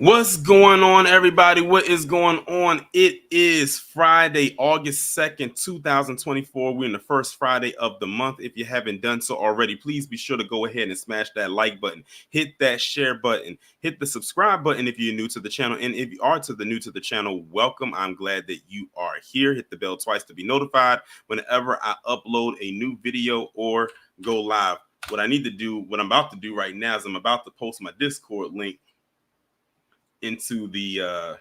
What's going on, everybody? What is going on? It is Friday, August 2nd, 2024. We're in the first Friday of the month. If you haven't done so already, please be sure to go ahead and smash that like button, hit that share button, hit the subscribe button if you're new to the channel. And if you are new to the channel, welcome. I'm glad that you are here. Hit the bell twice to be notified whenever I upload a new video or go live. What I'm about to do right now is I'm about to post my Discord link into the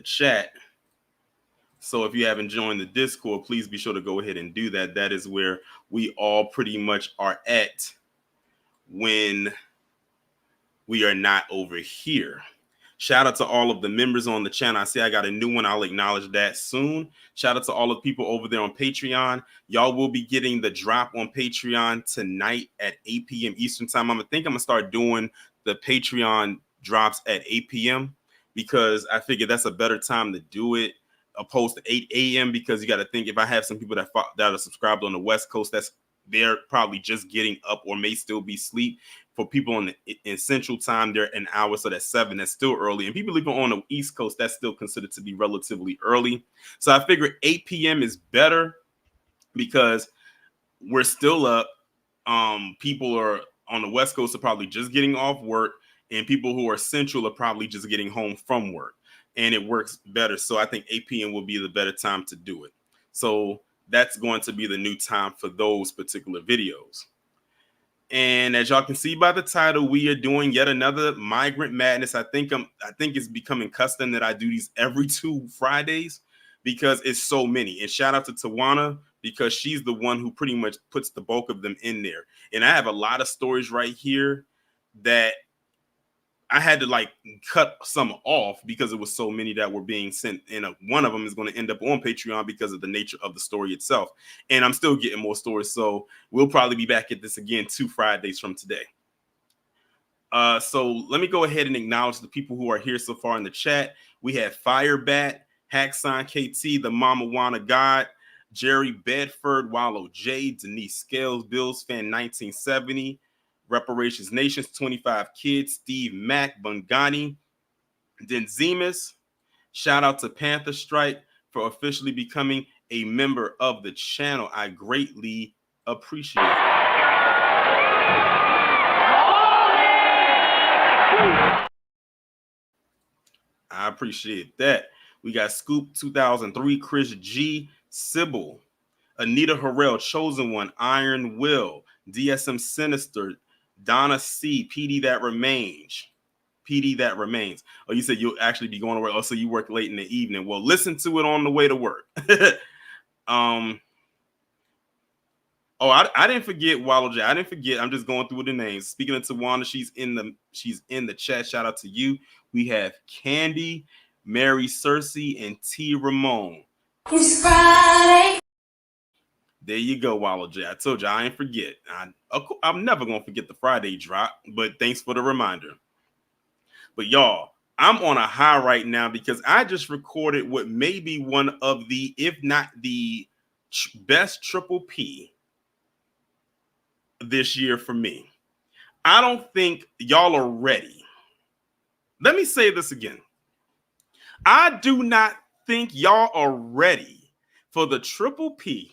chat. So if you haven't joined the Discord, please be sure to go ahead and do that. That is where we all pretty much are at when we are not over here. Shout out to all of the members on the channel. I see I got a new one. I'll acknowledge that soon. Shout out to all of the people over there on Patreon. Y'all will be getting the drop on Patreon tonight at 8 p.m. Eastern time. I'm going to start doing the Patreon drops at 8 p.m. because I figure that's a better time to do it opposed to 8 a.m. because you got to think if I have some people that are subscribed on the West Coast, they're probably just getting up or may still be asleep. For people in Central Time, they're an hour, so that's 7. That's still early. And people living on the East Coast, that's still considered to be relatively early. So I figure 8 p.m. is better because we're still up. People are on the West Coast are probably just getting off work, and people who are Central are probably just getting home from work, and it works better. So I think 8 p.m. will be the better time to do it. So that's going to be the new time for those particular videos. And as y'all can see by the title, we are doing yet another Migrant Madness. I think it's becoming custom that I do these every 2 Fridays because it's so many. And shout out to Tawana because she's the one who pretty much puts the bulk of them in there. And I have a lot of stories right here that I had to cut some off because it was so many that were being sent. And one of them is going to end up on Patreon because of the nature of the story itself. And I'm still getting more stories. So we'll probably be back at this again 2 Fridays from today. So let me go ahead and acknowledge the people who are here so far in the chat. We have Firebat, Hackson KT, the Mama Wanna God, Jerry Bedford, Wallow J, Denise Scales, Bills Fan 1970, Reparations Nations, 25 Kids, Steve Mack, Bungani, Denzimus. Shout out to Panther Strike for officially becoming a member of the channel. I greatly appreciate it. I appreciate that. We got Scoop 2003, Chris G, Sybil, Anita Harrell, Chosen One, Iron Will, DSM Sinister, Donna C, PD That Remains. Oh, you said you'll actually be going to work. Oh, so you work late in the evening. Well, listen to it on the way to work. Oh, I didn't forget Wallow J. I didn't forget. I'm just going through the names. Speaking of Tawana, she's in the chat. Shout out to you. We have Candy, Mary Cersei, and T Ramon. It's Friday. There you go, Wallow J. I told you I ain't forget. I'm never gonna forget the Friday drop, but thanks for the reminder. But y'all, I'm on a high right now because I just recorded what may be one of the, if not the best triple P this year for me. I don't think y'all are ready. Let me say this again. I do not think y'all are ready for the triple P.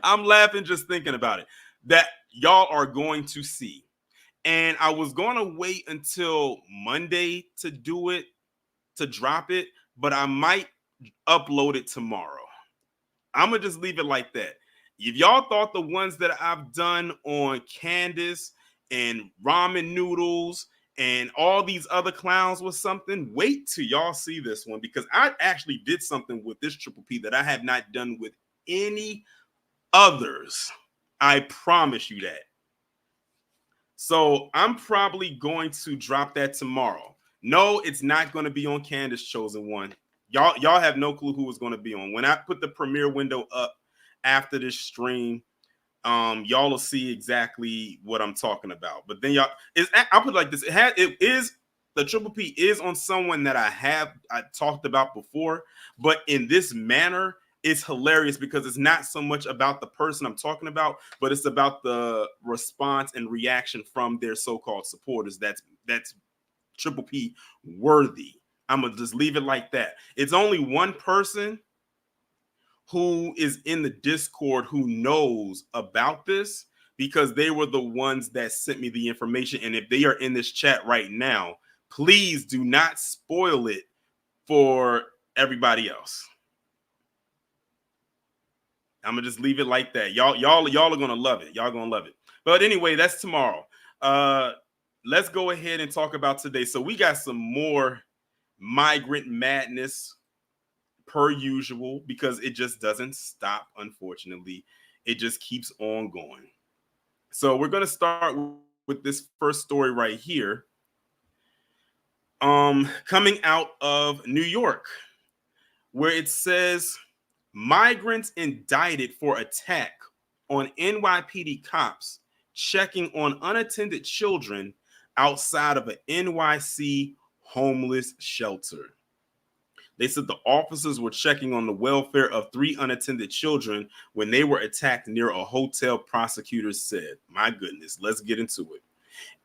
I'm laughing just thinking about it. That y'all are going to see. And I was going to wait until Monday to do it, to drop it, but I might upload it tomorrow. I'm going to just leave it like that. If y'all thought the ones that I've done on Candace and ramen noodles and all these other clowns was something, wait till y'all see this one because I actually did something with this triple P that I have not done with any others. I promise you that. So I'm probably going to drop that tomorrow. No, it's not going to be on Candace Chosen One. Y'all have no clue who it's going to be on. When I put the premiere window up after this stream, y'all will see exactly what I'm talking about. But then I'll put it like this. The triple P is on someone that I talked about before, but in this manner, it's hilarious because it's not so much about the person I'm talking about, but it's about the response and reaction from their so-called supporters. that's triple P worthy. I'm gonna just leave it like that. It's only one person who is in the Discord who knows about this, because they were the ones that sent me the information. And if they are in this chat right now, please do not spoil it for everybody else. I'm gonna just leave it like that. Y'all are gonna love it. Y'all gonna love it. But anyway, that's tomorrow. Let's go ahead and talk about today. So we got some more migrant madness per usual, because it just doesn't stop. Unfortunately, it just keeps on going. So we're gonna start with this first story right here. Coming out of New York, where it says migrants indicted for attack on NYPD cops checking on unattended children outside of an NYC homeless shelter. They said the officers were checking on the welfare of 3 unattended children when they were attacked near a hotel, prosecutors said. My goodness, let's get into it.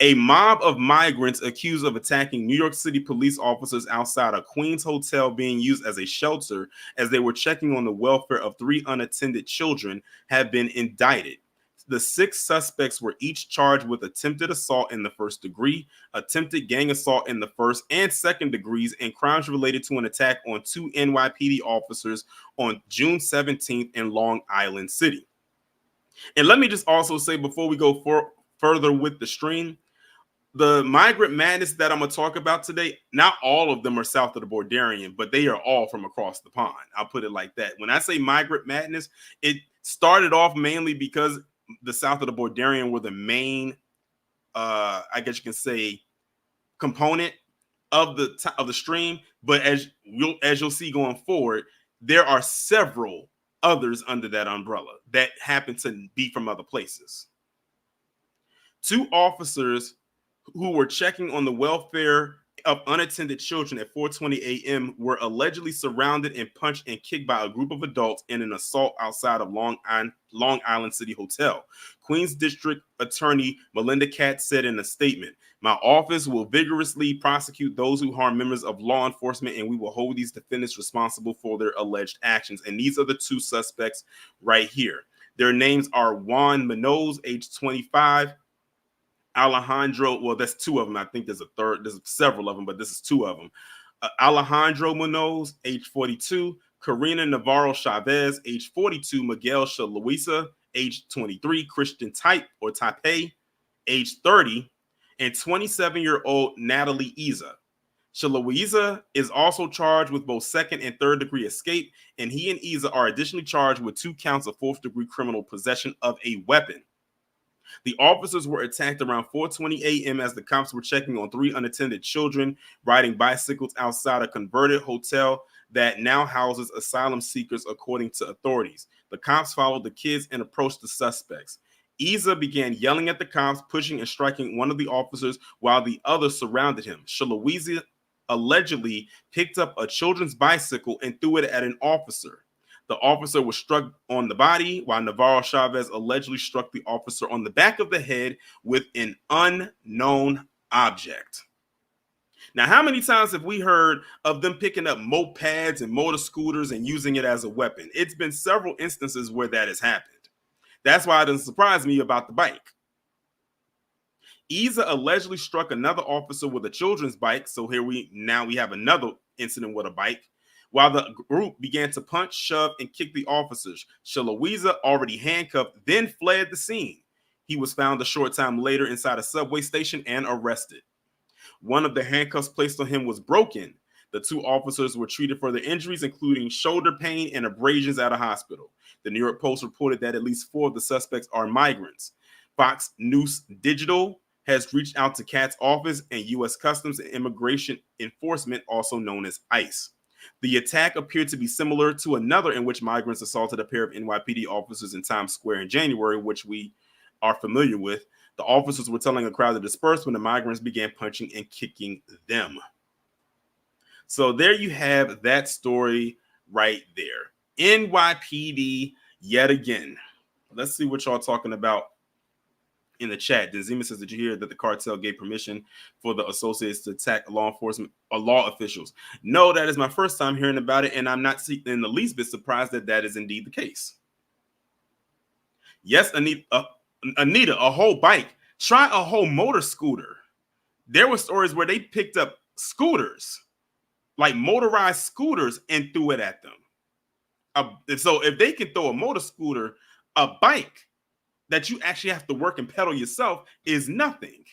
A mob of migrants accused of attacking New York City police officers outside a Queens hotel being used as a shelter as they were checking on the welfare of 3 unattended children have been indicted. The 6 suspects were each charged with attempted assault in the first degree, attempted gang assault in the first and second degrees, and crimes related to an attack on 2 NYPD officers on June 17th in Long Island City. And let me just also say, before we go further with the stream, the migrant madness that I'm going to talk about today, not all of them are south of the Borderian, but they are all from across the pond. I'll put it like that. When I say migrant madness, it started off mainly because the south of the Borderian were the main, I guess you can say, component of the stream. But as you'll see going forward, there are several others under that umbrella that happen to be from other places. 2 officers who were checking on the welfare of unattended children at 4:20 a.m. were allegedly surrounded and punched and kicked by a group of adults in an assault outside of Long Island City Hotel. Queens District Attorney Melinda Katz said in a statement, "My office will vigorously prosecute those who harm members of law enforcement, and we will hold these defendants responsible for their alleged actions." And these are the 2 suspects right here. Their names are Juan Munoz, age 25, Alejandro, well, that's 2 of them. I think there's a third. There's several of them, but this is 2 of them. Alejandro Munoz, age 42, Karina Navarro Chavez, age 42, Miguel Shaloisa, age 23, Christian Taipei, age 30, and 27-year-old Natalie Iza. Shaloisa is also charged with both second and third degree escape, and he and Iza are additionally charged with 2 counts of 4th degree criminal possession of a weapon. The officers were attacked around 4:20 a.m. as the cops were checking on 3 unattended children riding bicycles outside a converted hotel that now houses asylum seekers, according to authorities. The cops followed the kids and approached the suspects. Iza began yelling at the cops, pushing and striking one of the officers while the others surrounded him. Shaloisa allegedly picked up a children's bicycle and threw it at an officer. The officer was struck on the body, while Navarro Chavez allegedly struck the officer on the back of the head with an unknown object. Now, how many times have we heard of them picking up mopeds and motor scooters and using it as a weapon? It's been several instances where that has happened. That's why it doesn't surprise me about the bike. Iza allegedly struck another officer with a children's bike. So we have another incident with a bike. While the group began to punch, shove, and kick the officers, Shaloisa, already handcuffed, then fled the scene. He was found a short time later inside a subway station and arrested. One of the handcuffs placed on him was broken. The 2 officers were treated for their injuries, including shoulder pain and abrasions, at a hospital. The New York Post reported that at least 4 of the suspects are migrants. Fox News Digital has reached out to Kat's office and U.S. Customs and Immigration Enforcement, also known as ICE. The attack appeared to be similar to another in which migrants assaulted a pair of NYPD officers in Times Square in January, which we are familiar with. The officers were telling a crowd to disperse when the migrants began punching and kicking them. So there you have that story right there. NYPD yet again. Let's see what y'all talking about In the chat, Denzima says, did you hear that the cartel gave permission for the associates to attack law enforcement or law officials? No, that is my first time hearing about it, and I'm not in the least bit surprised that that is indeed the case. Yes, Anita, a whole bike. Try a whole motor scooter. There were stories where they picked up scooters, like motorized scooters, and threw it at them. So if they can throw a motor scooter, a bike that you actually have to work and pedal yourself is nothing.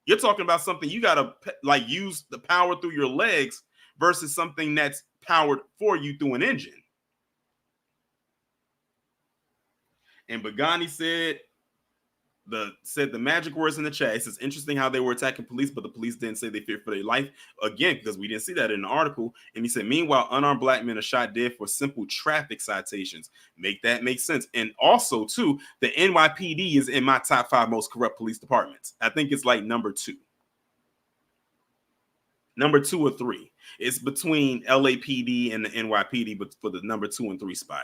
You're talking about something you gotta like use the power through your legs versus something that's powered for you through an engine. And Bagani said the magic words in the chat. It says interesting how they were attacking police, but the police didn't say they feared for their life. Again, because we didn't see that in the article. And he said, meanwhile, unarmed black men are shot dead for simple traffic citations. Make that make sense. And also, too, the NYPD is in my top 5 most corrupt police departments. I think it's like number 2. Number 2 or 3. It's between LAPD and the NYPD, but for the number 2 and 3 spot.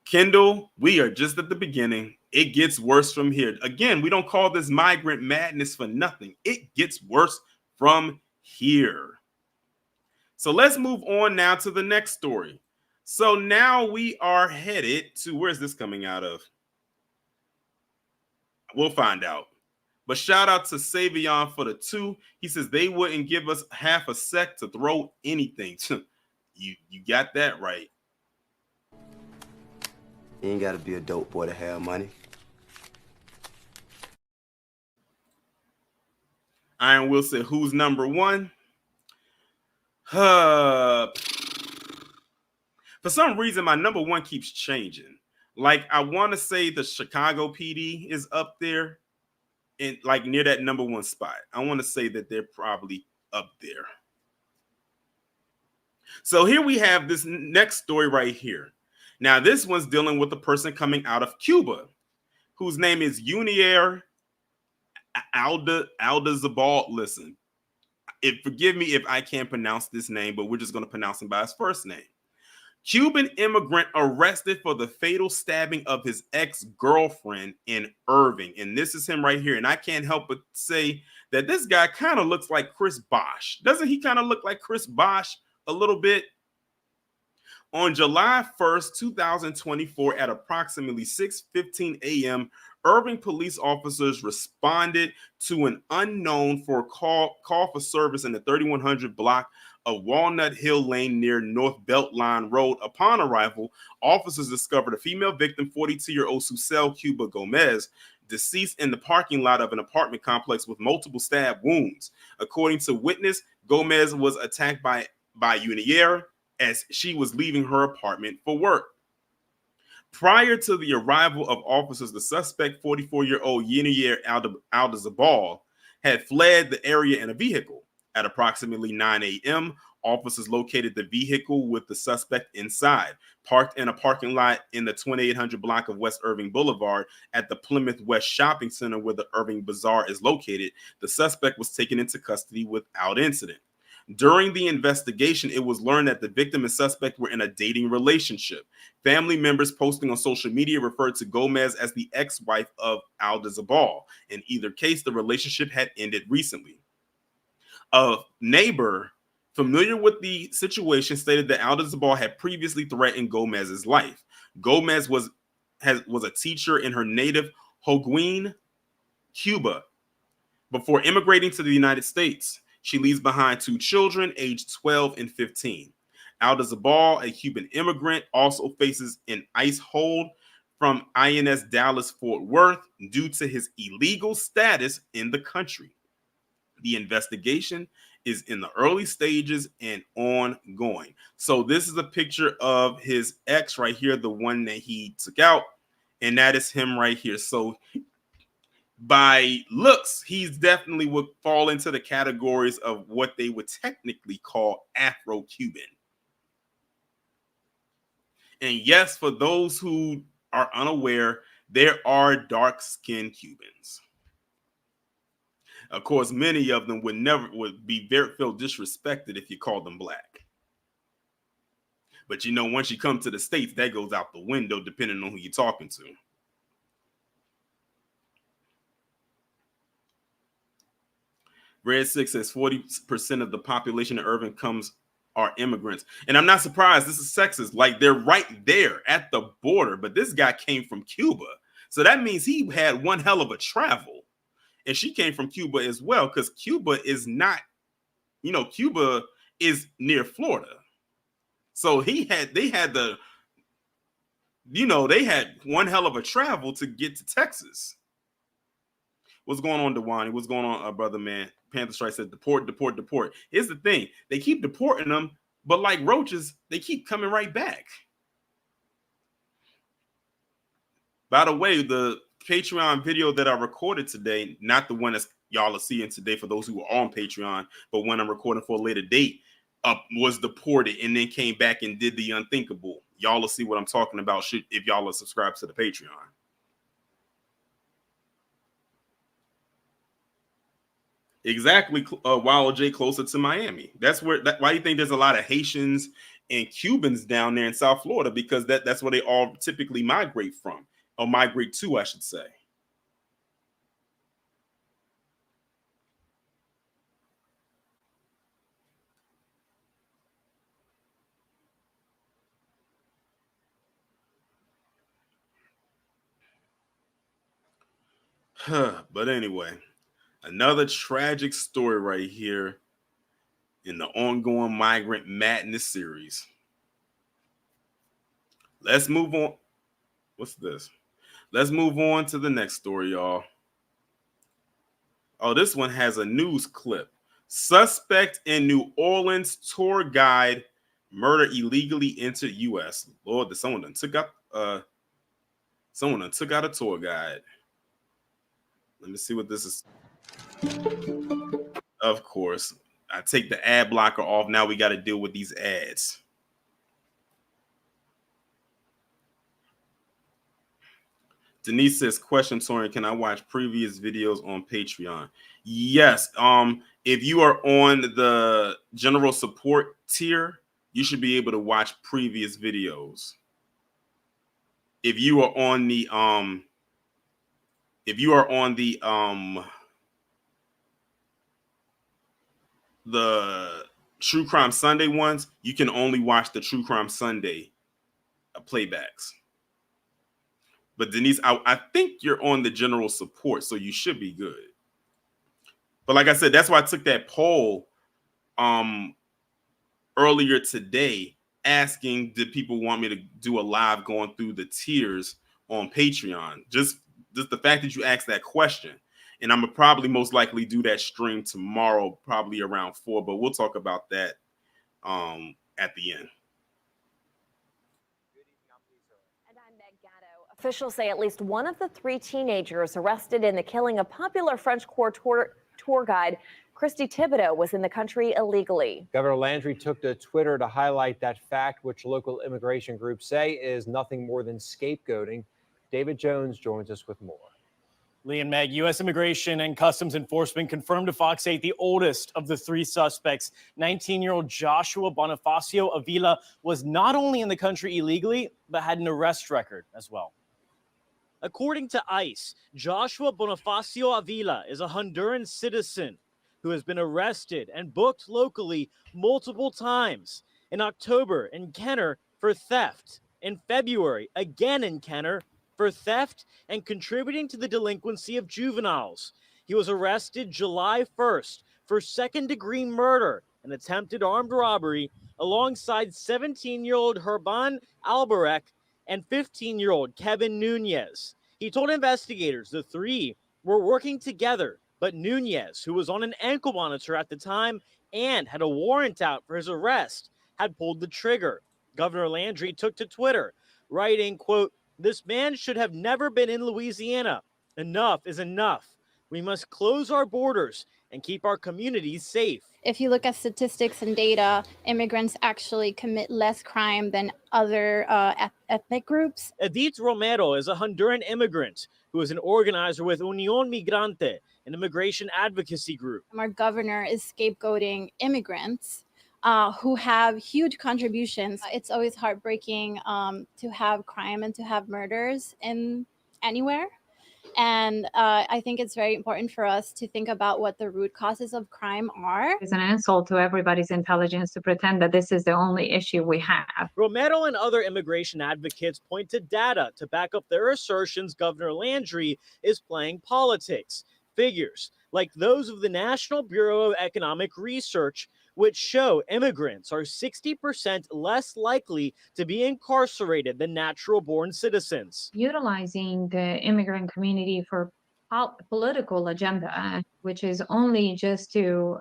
Kendall, we are just at the beginning. It gets worse from here. Again, we don't call this migrant madness for nothing. It gets worse from here. So let's move on now to the next story. So now we are headed to, where's this coming out of? We'll find out. But shout out to Savion for the 2. He says they wouldn't give us half a sec to throw anything. You got that right. You ain't gotta be a dope boy to have money. Iron Will said, who's number 1? For some reason, my number 1 keeps changing. Like, I want to say the Chicago PD is up there and like near that number 1 spot. I want to say that they're probably up there. So here we have this next story right here. Now, this one's dealing with a person coming out of Cuba whose name is Unier Aldazabal. Listen, forgive me if I can't pronounce this name, but we're just going to pronounce him by his first name. Cuban immigrant arrested for the fatal stabbing of his ex-girlfriend in Irving. And this is him right here. And I can't help but say that this guy kind of looks like Chris Bosh. Doesn't he kind of look like Chris Bosh a little bit? On July 1st, 2024, at approximately 6:15 a.m., Irving police officers responded to an unknown for call for service in the 3100 block of Walnut Hill Lane near North Beltline Road. Upon arrival, officers discovered a female victim, 42-year-old Susel Cuba Gomez, deceased in the parking lot of an apartment complex with multiple stab wounds. According to witness, Gomez was attacked by Unier as she was leaving her apartment for work. Prior to the arrival of officers, the suspect, 44-year-old Unier Aldazabal, had fled the area in a vehicle. At approximately 9 a.m., officers located the vehicle with the suspect inside, parked in a parking lot in the 2800 block of West Irving Boulevard at the Plymouth West Shopping Center where the Irving Bazaar is located. The suspect was taken into custody without incident. During the investigation, it was learned that the victim and suspect were in a dating relationship. Family members posting on social media referred to Gomez as the ex-wife of Aldazabal. In either case, the relationship had ended recently. A neighbor familiar with the situation stated that Aldazabal had previously threatened Gomez's life. Gomez was a teacher in her native Holguin, Cuba, before immigrating to the United States. She leaves behind 2 children, aged 12 and 15. Aldazabal, a Cuban immigrant, also faces an ICE hold from INS Dallas Fort Worth due to his illegal status in the country. The investigation is in the early stages and ongoing. So this is a picture of his ex right here, the one that he took out, and that is him right here. So by looks, he's definitely would fall into the categories of what they would technically call Afro-Cuban. And yes, for those who are unaware, there are dark-skinned Cubans. Of course, many of them would feel disrespected if you called them black. But once you come to the States, that goes out the window depending on who you're talking to. Red 6 says 40% of the population in urban are immigrants. And I'm not surprised. This is sexist. Like, they're right there at the border. But this guy came from Cuba. So that means he had one hell of a travel. And she came from Cuba as well, because Cuba is not, Cuba is near Florida. So they had one hell of a travel to get to Texas. What's going on, Dewani? What's going on, brother man? Panther Strike said, deport. Here's the thing. They keep deporting them, but like roaches, they keep coming right back. By the way, the Patreon video that I recorded today, not the one that y'all are seeing today for those who are on Patreon, but when I'm recording for a later date, was deported and then came back and did the unthinkable. Y'all will see what I'm talking about if y'all are subscribed to the Patreon. Exactly, Wild J, closer to Miami. That's why you think there's a lot of Haitians and Cubans down there in South Florida, because that's where they all typically migrate from, or migrate to, I should say. But anyway, another tragic story right here in the ongoing Migrant Madness series. Let's move on. What's this? Let's move on to the next story, y'all. Oh, this one has a news clip. Suspect in New Orleans tour guide murder illegally entered U.S. Lord, someone done took out a tour guide. Let me see what this is. Of course, I take the ad blocker off. Now we got to deal with these ads. Denise says, question, Torian, can I watch previous videos on Patreon? Yes. If you are on the general support tier, you should be able to watch previous videos. If you are on the True Crime Sunday ones, you can only watch the True Crime Sunday playbacks. But Denise, I think you're on the general support, so you should be good. But like I said, that's why I took that poll earlier today, asking, did people want me to do a live going through the tiers on Patreon? Just the fact that you asked that question. And I'm gonna probably most likely do that stream tomorrow, probably around 4, but we'll talk about that at the end. Officials say at least one of the 3 teenagers arrested in the killing of popular French tour guide Christy Thibodeau was in the country illegally. Governor Landry took to Twitter to highlight that fact, which local immigration groups say is nothing more than scapegoating. David Jones joins us with more. Lee and Meg, U.S. Immigration and Customs Enforcement confirmed to Fox 8 the oldest of the 3 suspects, 19-year-old Joshua Bonifacio Avila, was not only in the country illegally, but had an arrest record as well. According to ICE, Joshua Bonifacio Avila is a Honduran citizen who has been arrested and booked locally multiple times. In October, in Kenner, for theft. In February, again in Kenner, for theft and contributing to the delinquency of juveniles. He was arrested July 1st for second-degree murder and attempted armed robbery alongside 17-year-old Herban Albarek and 15-year-old Kevin Nunez. He told investigators the 3 were working together, but Nunez, who was on an ankle monitor at the time and had a warrant out for his arrest, had pulled the trigger. Governor Landry took to Twitter, writing, quote, "This man should have never been in Louisiana. Enough is enough. We must close our borders and keep our communities safe." If you look at statistics and data, immigrants actually commit less crime than other ethnic groups. Edith Romero is a Honduran immigrant who is an organizer with Unión Migrante, an immigration advocacy group. Our governor is scapegoating immigrants who have huge contributions. It's always heartbreaking to have crime and to have murders in anywhere. And I think it's very important for us to think about what the root causes of crime are. It's an insult to everybody's intelligence to pretend that this is the only issue we have. Romero and other immigration advocates point to data to back up their assertions Governor Landry is playing politics. Figures like those of the National Bureau of Economic Research, which show immigrants are 60% less likely to be incarcerated than natural-born citizens. Utilizing the immigrant community for political agenda, which is only just to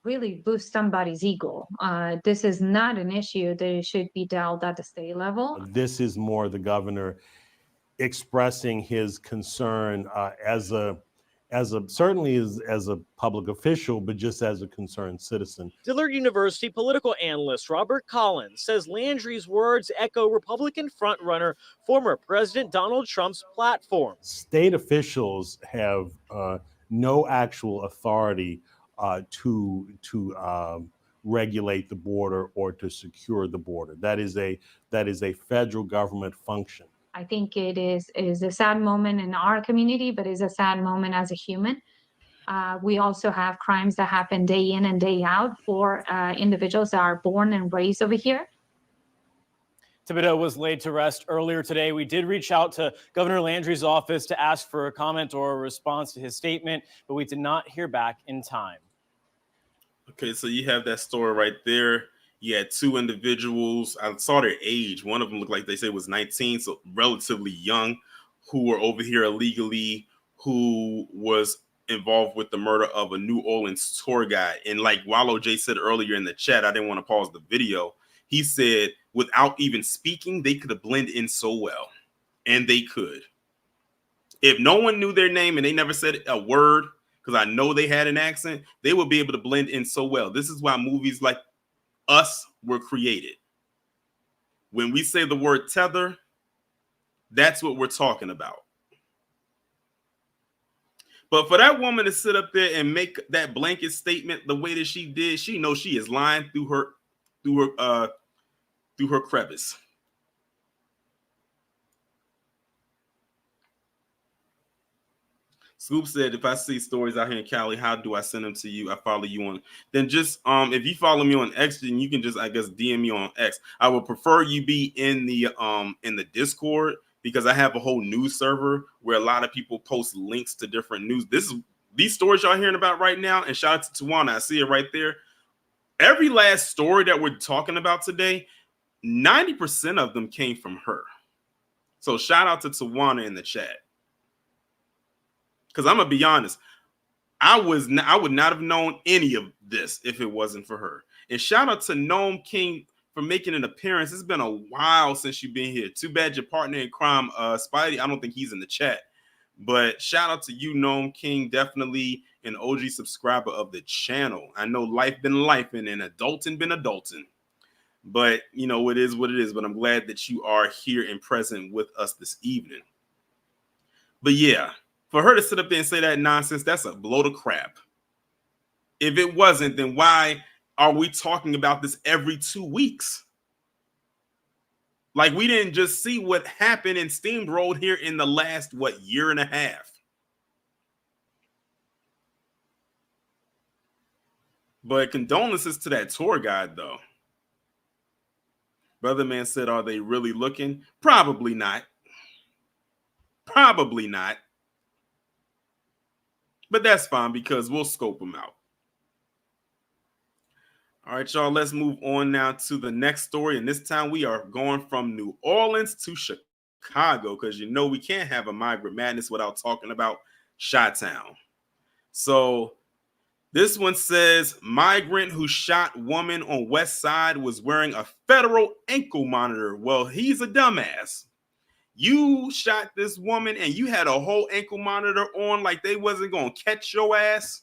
really boost somebody's ego. This is not an issue that should be dealt at the state level. This is more the governor expressing his concern certainly as a public official, but just as a concerned citizen. Dillard University political analyst Robert Collins says Landry's words echo Republican frontrunner former President Donald Trump's platform. State officials have no actual authority to regulate the border or to secure the border. That is a federal government function. I think it is a sad moment in our community, but it's a sad moment as a human. We also have crimes that happen day in and day out for individuals that are born and raised over here. Thibodeau was laid to rest earlier today. We did reach out to Governor Landry's office to ask for a comment or a response to his statement, but we did not hear back in time. Okay, so you have that story right there. You had two individuals. I saw their age. One of them looked like they said was 19, so relatively young, who were over here illegally, who was involved with the murder of a New Orleans tour guide. And like Wallow J said earlier in the chat, I didn't want to pause the video. He said without even speaking, they could have blended in so well. And they could. If no one knew their name and they never said a word, because I know they had an accent, they would be able to blend in so well. This is why movies like Us were created. When we say the word tether, that's what we're talking about. But for that woman to sit up there and make that blanket statement the way that she did, she knows she is lying through her crevice. Scoop said, if I see stories out here in Cali, how do I send them to you? I follow you on. Then just if you follow me on X, then you can just, I guess, DM me on X. I would prefer you be in the Discord, because I have a whole news server where a lot of people post links to different news. These stories y'all hearing about right now, and shout out to Tawana. I see it right there. Every last story that we're talking about today, 90% of them came from her. So shout out to Tawana in the chat. Because I'm gonna be honest, I would not have known any of this if it wasn't for her. And shout out to Gnome King for making an appearance. It's been a while since you've been here. Too bad your partner in crime, Spidey, I don't think he's in the chat. But shout out to you, Gnome King, definitely an OG subscriber of the channel. I know life been lifing and adulting been adulting. But, you know, it is what it is. But I'm glad that you are here and present with us this evening. But yeah, for her to sit up there and say that nonsense, that's a blow to crap. If it wasn't, then why are we talking about this every 2 weeks? Like, we didn't just see what happened and steamrolled here in the last, year and a half. But condolences to that tour guide, though. Brother Man said, are they really looking? Probably not. Probably not. But that's fine, because we'll scope them out. All right, y'all, let's move on now to the next story. And this time we are going from New Orleans to Chicago, because you know we can't have a Migrant Madness without talking about Chi-Town. So this one says, migrant who shot woman on West Side was wearing a federal ankle monitor. Well, he's a dumbass. You shot this woman and you had a whole ankle monitor on like they wasn't going to catch your ass.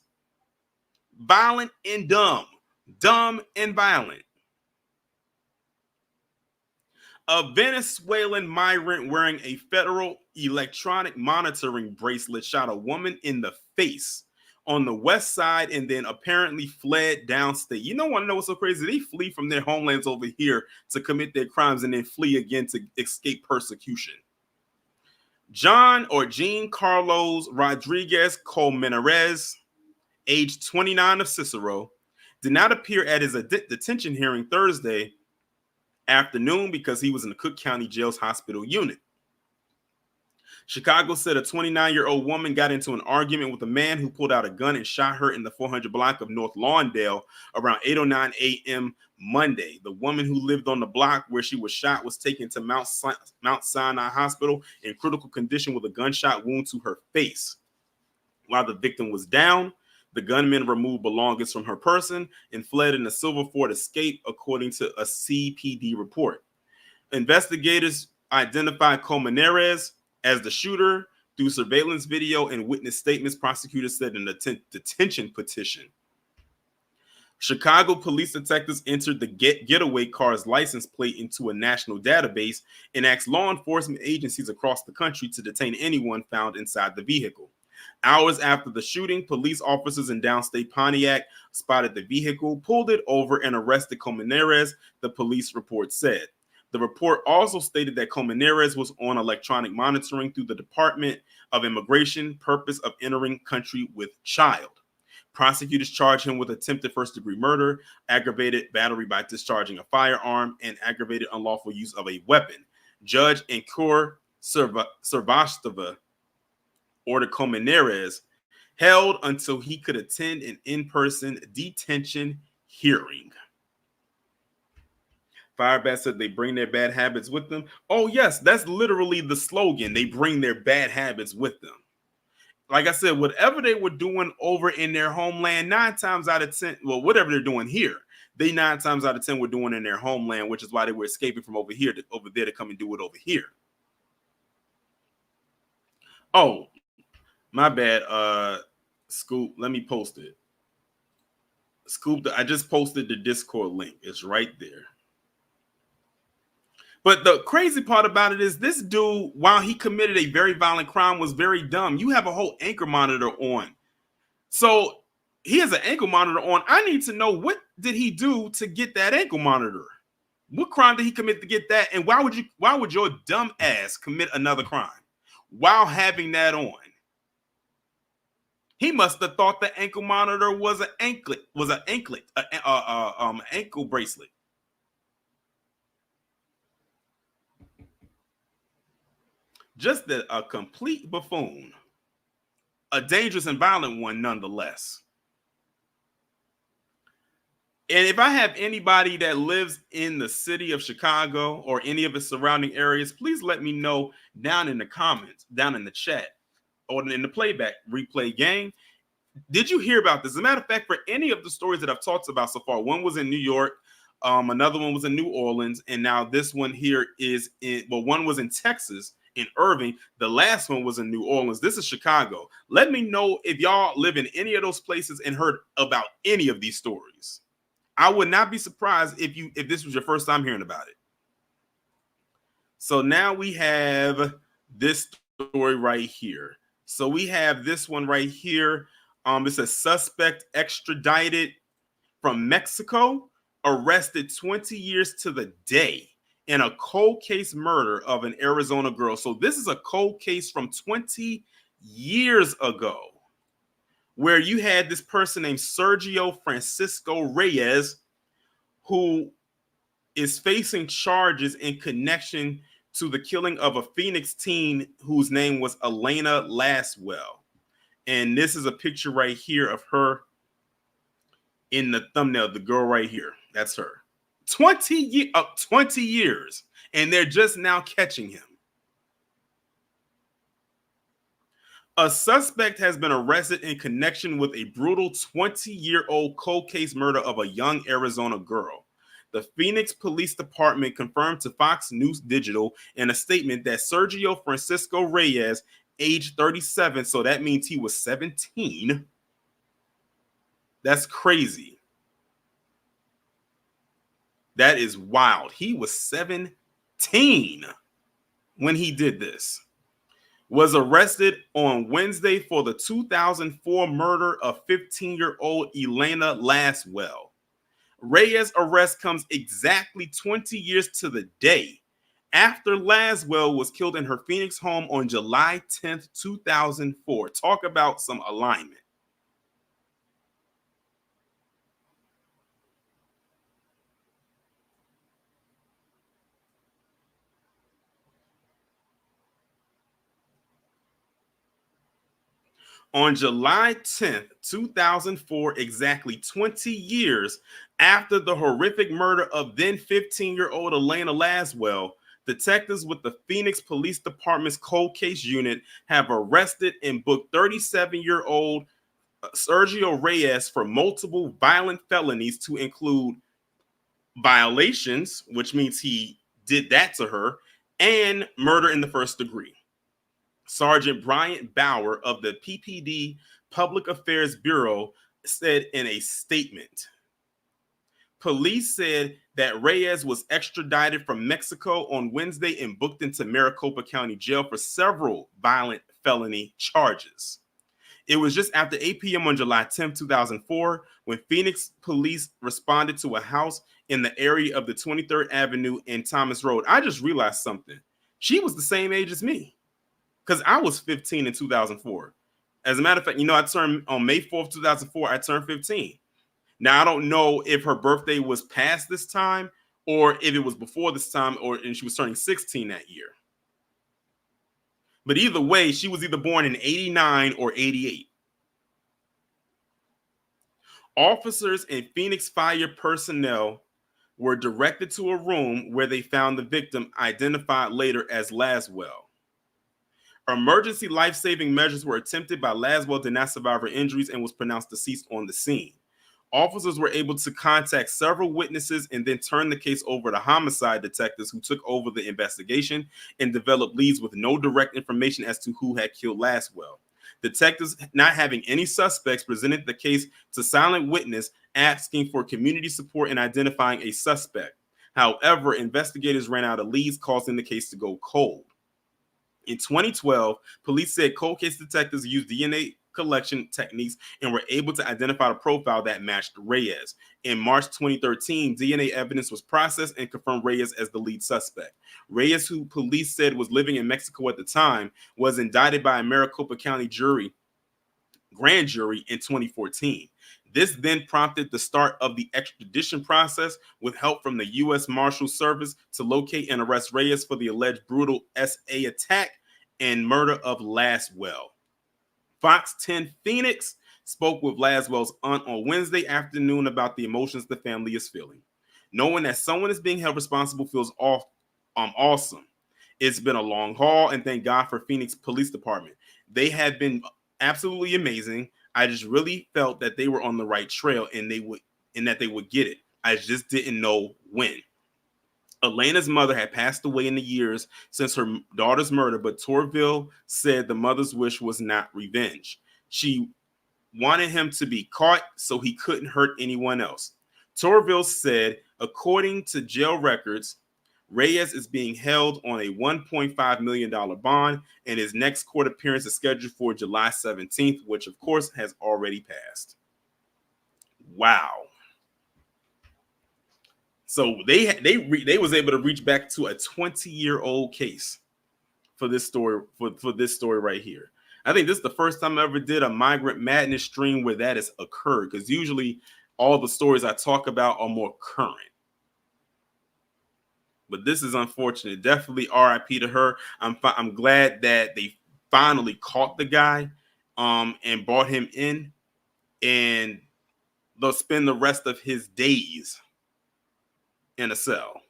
Violent and dumb. Dumb and violent. A Venezuelan migrant wearing a federal electronic monitoring bracelet shot a woman in the face on the west side and then apparently fled downstate. You don't want to know what's so crazy? They flee from their homelands over here to commit their crimes and then flee again to escape persecution. Jean Carlos Rodriguez Colmenares, age 29 of Cicero, did not appear at his detention hearing Thursday afternoon because he was in the Cook County Jail's hospital unit. Chicago said a 29-year-old woman got into an argument with a man who pulled out a gun and shot her in the 400 block of North Lawndale around 8:09 a.m. Monday. The woman who lived on the block where she was shot was taken to Mount Sinai Hospital in critical condition with a gunshot wound to her face. While the victim was down, the gunman removed belongings from her person and fled in a silver Ford Escape, according to a CPD report. Investigators identified Colmenares as the shooter through surveillance video and witness statements, prosecutors said in a detention petition. Chicago police detectives entered the getaway car's license plate into a national database and asked law enforcement agencies across the country to detain anyone found inside the vehicle. Hours after the shooting, police officers in downstate Pontiac spotted the vehicle, pulled it over, and arrested Colmenares, the police report said. The report also stated that Colmenares was on electronic monitoring through the Department of Immigration, purpose of entering country with child. Prosecutors charged him with attempted first-degree murder, aggravated battery by discharging a firearm, and aggravated unlawful use of a weapon. Judge Ankur Srivastava ordered Colmenares held until he could attend an in-person detention hearing. Firebat said they bring their bad habits with them. Oh, yes, that's literally the slogan. They bring their bad habits with them. Like I said, whatever they were doing over in their homeland, 9 times out of 10, well, whatever they're doing here, they 9 times out of 10 were doing in their homeland, which is why they were escaping from over here to over there to come and do it over here. Oh, my bad, Scoop. Let me post it. Scoop, I just posted the Discord link. It's right there. But the crazy part about it is this dude, while he committed a very violent crime, was very dumb. You have a whole ankle monitor on. So he has an ankle monitor on. I need to know, what did he do to get that ankle monitor? What crime did he commit to get that? And why would your dumb ass commit another crime while having that on? He must have thought the ankle monitor was an ankle bracelet. Just a complete buffoon. A dangerous and violent one, nonetheless. And if I have anybody that lives in the city of Chicago or any of its surrounding areas, please let me know down in the comments, down in the chat, or in the playback replay game. Did you hear about this? As a matter of fact, for any of the stories that I've talked about so far, one was in New York, another one was in New Orleans, and now this one here is one was in Texas, in Irving. The last one was in New Orleans. This is Chicago. Let me know if y'all live in any of those places and heard about any of these stories. I would not be surprised if this was your first time hearing about it. So now we have this story right here. So we have this one right here. It's a suspect extradited from Mexico, arrested 20 years to the day in a cold case murder of an Arizona girl. So this is a cold case from 20 years ago, where you had this person named Sergio Francisco Reyes, who is facing charges in connection to the killing of a Phoenix teen whose name was Elena Laswell. And this is a picture right here of her in the thumbnail, the girl right here. That's her. 20 years, and they're just now catching him. A suspect has been arrested in connection with a brutal 20-year-old cold case murder of a young Arizona girl. The Phoenix Police Department confirmed to Fox News Digital in a statement that Sergio Francisco Reyes, age 37, so that means he was 17. That's crazy. That is wild. He was 17 when he did this. was arrested on Wednesday for the 2004 murder of 15-year-old Elena Laswell. Reyes' arrest comes exactly 20 years to the day after Laswell was killed in her Phoenix home on July 10th, 2004. Talk about some alignment. On July 10th, 2004, exactly 20 years after the horrific murder of then 15-year-old Elena Laswell, detectives with the Phoenix Police Department's cold case unit have arrested and booked 37-year-old Sergio Reyes for multiple violent felonies to include violations, which means he did that to her, and murder in the first degree. Sergeant Bryant Bauer of the PPD Public Affairs Bureau said in a statement. Police said that Reyes was extradited from Mexico on Wednesday and booked into Maricopa County Jail for several violent felony charges. It was just after 8 p.m. on July 10, 2004, when Phoenix police responded to a house in the area of the 23rd Avenue and Thomas Road. I just realized something. She was the same age as me because I was 15 in 2004. As a matter of fact, I turned on May 4th, 2004, I turned 15. Now, I don't know if her birthday was past this time or if it was before this time and she was turning 16 that year. But either way, she was either born in 89 or 88. Officers and Phoenix fire personnel were directed to a room where they found the victim, identified later as Laswell. Emergency life-saving measures were attempted, but Laswell did not survive her injuries and was pronounced deceased on the scene. Officers were able to contact several witnesses and then turn the case over to homicide detectives who took over the investigation and developed leads with no direct information as to who had killed Laswell. Detectives, not having any suspects, presented the case to silent witness, asking for community support in identifying a suspect. However, investigators ran out of leads, causing the case to go cold. In 2012, police said cold case detectives used DNA collection techniques and were able to identify a profile that matched Reyes. In March 2013, DNA evidence was processed and confirmed Reyes as the lead suspect. Reyes, who police said was living in Mexico at the time, was indicted by a Maricopa County grand jury in 2014. This then prompted the start of the extradition process with help from the U.S. Marshal Service to locate and arrest Reyes for the alleged brutal SA attack and murder of Laswell. Fox 10 Phoenix spoke with Laswell's aunt on Wednesday afternoon about the emotions the family is feeling. Knowing that someone is being held responsible feels awesome. It's been a long haul, and thank God for Phoenix Police Department. They have been absolutely amazing. I just really felt that they were on the right trail and that they would get it. I just didn't know when. Elena's mother had passed away in the years since her daughter's murder, but Torville said the mother's wish was not revenge. She wanted him to be caught so he couldn't hurt anyone else. Torville said, according to jail records, Reyes is being held on a $1.5 million bond, and his next court appearance is scheduled for July 17th, which of course has already passed. Wow. So they was able to reach back to a 20-year-old case for this story for this story right here. I think this is the first time I ever did a Migrant Madness stream where that has occurred, because usually all the stories I talk about are more current. But this is unfortunate. Definitely RIP to her. I'm glad that they finally caught the guy and brought him in, and they'll spend the rest of his days in a cell.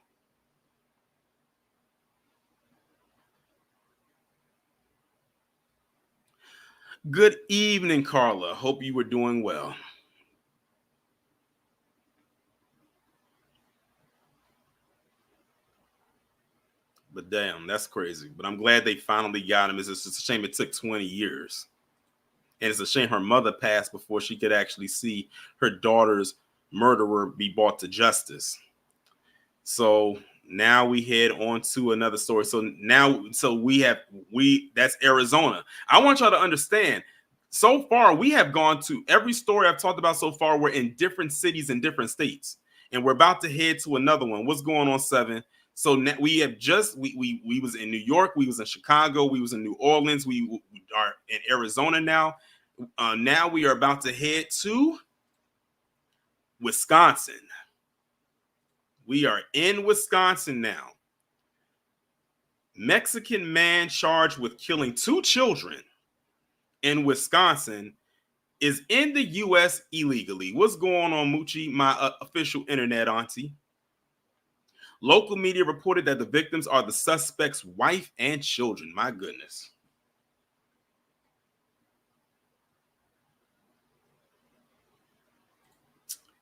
Good evening, Carla. Hope you were doing well. But damn, that's crazy. But I'm glad they finally got him. It's just a shame it took 20 years. And it's a shame her mother passed before she could actually see her daughter's murderer be brought to justice. So Now we head on to another story. So that's Arizona. I want y'all to understand. So far, we have gone to every story I've talked about so far. We're in different cities and different states, and we're about to head to another one. What's going on, Seven? So we have just we was in New York, we was in Chicago, we was in New Orleans, we are in Arizona now. Now we are about to head to Wisconsin. We are in Wisconsin now. Mexican man charged with killing 2 children in Wisconsin is in the U.S. illegally. What's going on, Moochie, my official internet auntie? Local media reported that the victims are the suspect's wife and children. My goodness.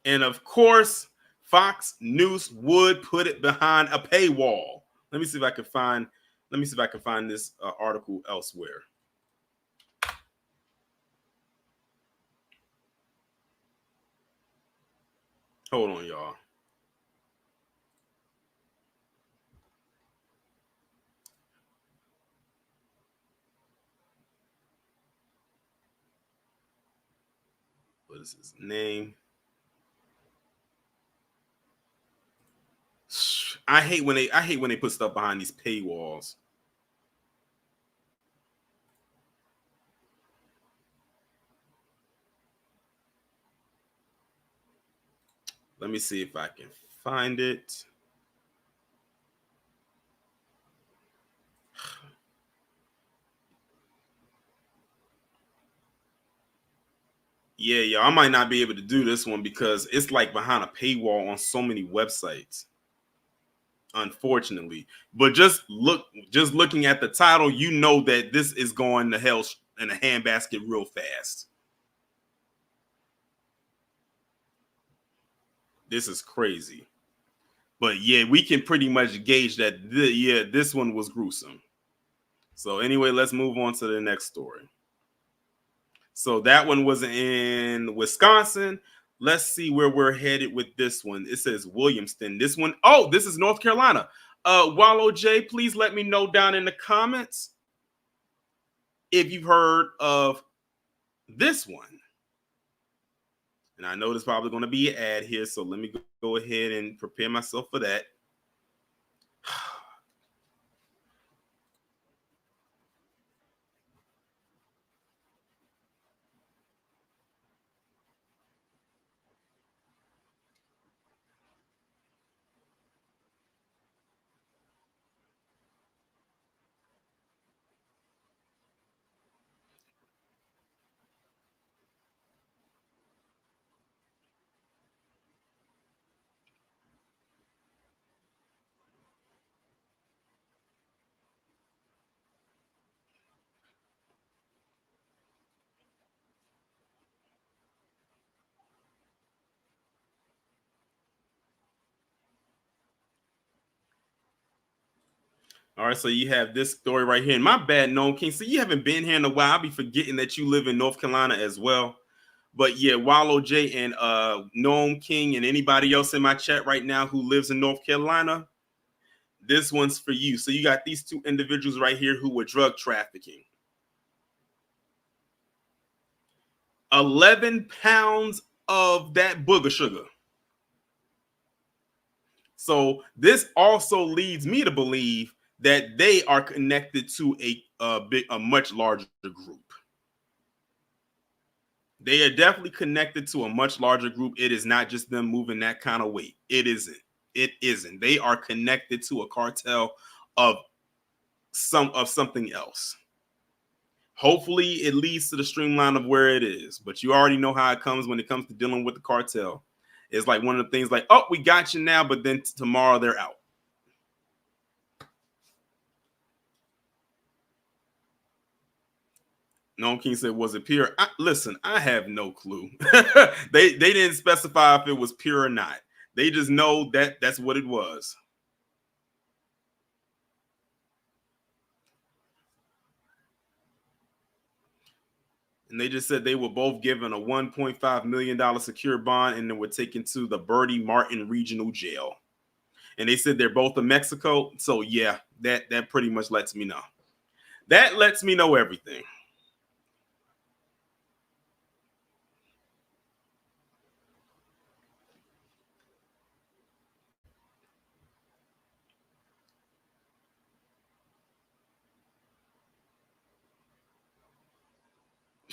And of course, Fox News would put it behind a paywall. Let me see if I can find this article elsewhere. Hold on, y'all. What is his name? I hate when they put stuff behind these paywalls. Let me see if I can find it. Yeah, I might not be able to do this one because it's like behind a paywall on so many websites. Unfortunately, but just looking at the title, you know that this is going to hell in a handbasket real fast. This is crazy. But yeah, we can pretty much gauge that this one was gruesome. So anyway, let's move on to the next story. So that one was in Wisconsin. Let's see where we're headed with this one. It says Williamston. This one, oh, this is North Carolina. Wallow J, please let me know down in the comments if you've heard of this one. And I know there's probably going to be an ad here, so let me go ahead and prepare myself for that. All right, so you have this story right here. And my bad, Gnome King. So you haven't been here in a while. I'll be forgetting that you live in North Carolina as well. But yeah, Wallow J and Gnome King and anybody else in my chat right now who lives in North Carolina, this one's for you. So you got these 2 individuals right here who were drug trafficking. 11 pounds of that booger sugar. So this also leads me to believe that they are connected to a much larger group. They are definitely connected to a much larger group. It is not just them moving that kind of weight. It isn't. It isn't. They are connected to a cartel of something else. Hopefully, it leads to the streamline of where it is. But you already know how it comes when it comes to dealing with the cartel. It's like one of the things like, oh, we got you now, but then tomorrow they're out. Gnome King said, was it pure? Listen, I have no clue. They didn't specify if it was pure or not. They just know that that's what it was. And they just said they were both given a $1.5 million secure bond and then were taken to the Bertie Martin Regional Jail. and they said they're both in Mexico. So yeah, that pretty much lets me know. That lets me know everything.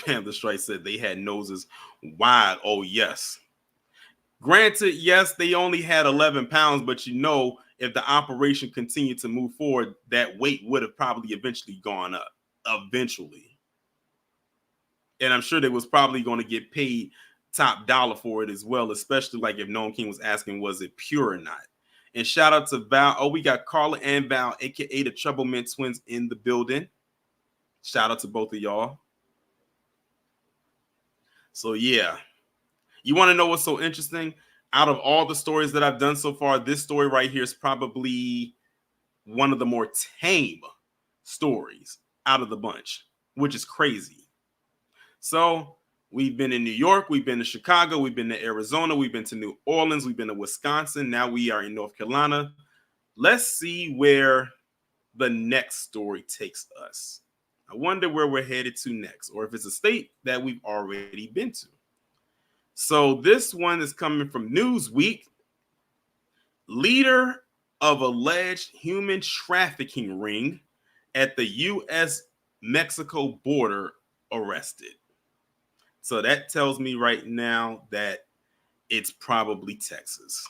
Panther Strike said they had noses wide. Oh, yes. Granted, yes, they only had 11 pounds, but you know, if the operation continued to move forward, that weight would have probably eventually gone up. Eventually. And I'm sure they was probably going to get paid top dollar for it as well, especially like if Noam King was asking, was it pure or not? And shout out to Val. Oh, we got Carla and Val, aka the Troublemint twins, in the building. Shout out to both of y'all. So yeah, you want to know what's so interesting? Out of all the stories that I've done so far, this story right here is probably one of the more tame stories out of the bunch, which is crazy. So we've been in New York, we've been to Chicago, we've been to Arizona, we've been to New Orleans, we've been to Wisconsin. Now we are in North Carolina. Let's see where the next story takes us. I wonder where we're headed to next, or if it's a state that we've already been to. So this one is coming from Newsweek. Leader of alleged human trafficking ring at the U.S.-Mexico border arrested. So that tells me right now that it's probably Texas.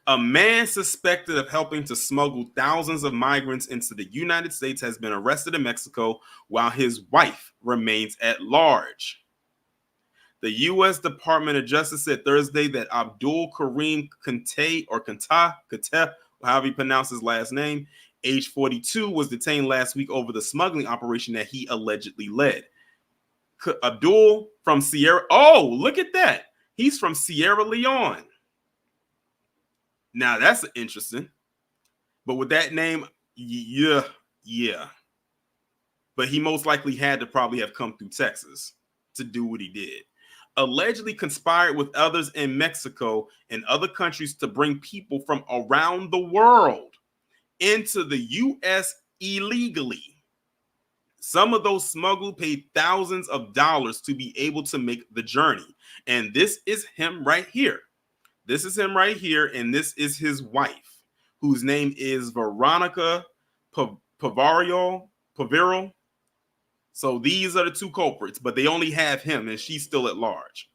A man suspected of helping to smuggle thousands of migrants into the United States has been arrested in Mexico while his wife remains at large. The U.S. Department of Justice said Thursday that Abdul Karim Kante, or Kante, however you pronounce his last name, age 42, was detained last week over the smuggling operation that he allegedly led. Abdul from Sierra. Oh, look at that. He's from Sierra Leone. Now that's interesting. But with that name, yeah. But he most likely had to probably have come through Texas to do what he did. Allegedly conspired with others in Mexico and other countries to bring people from around the world into the U.S. illegally. Some of those smuggled paid thousands of dollars to be able to make the journey. And this is him right here. This is him right here, and this is his wife, whose name is Veronica Pavarro. So these are the two culprits, but they only have him, and she's still at large.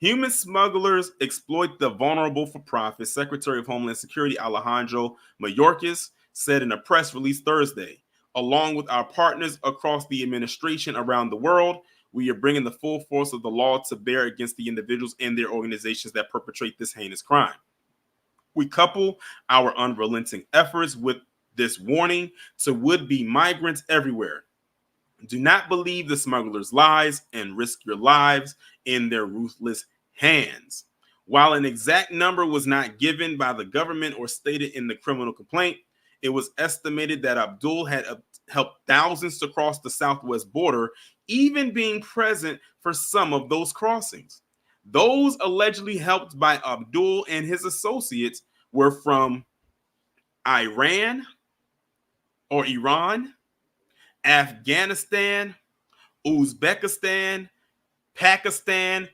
Human smugglers exploit the vulnerable for profit, Secretary of Homeland Security Alejandro Mayorkas said in a press release Thursday. Along with our partners across the administration around the world, we are bringing the full force of the law to bear against the individuals and their organizations that perpetrate this heinous crime. We couple our unrelenting efforts with this warning to would-be migrants everywhere. Do not believe the smugglers' lies and risk your lives in their ruthless hands. While an exact number was not given by the government or stated in the criminal complaint, it was estimated that Abdul had helped thousands to cross the southwest border, even being present for some of those crossings. Those allegedly helped by Abdul and his associates were from Iran, Afghanistan, Uzbekistan, Pakistan,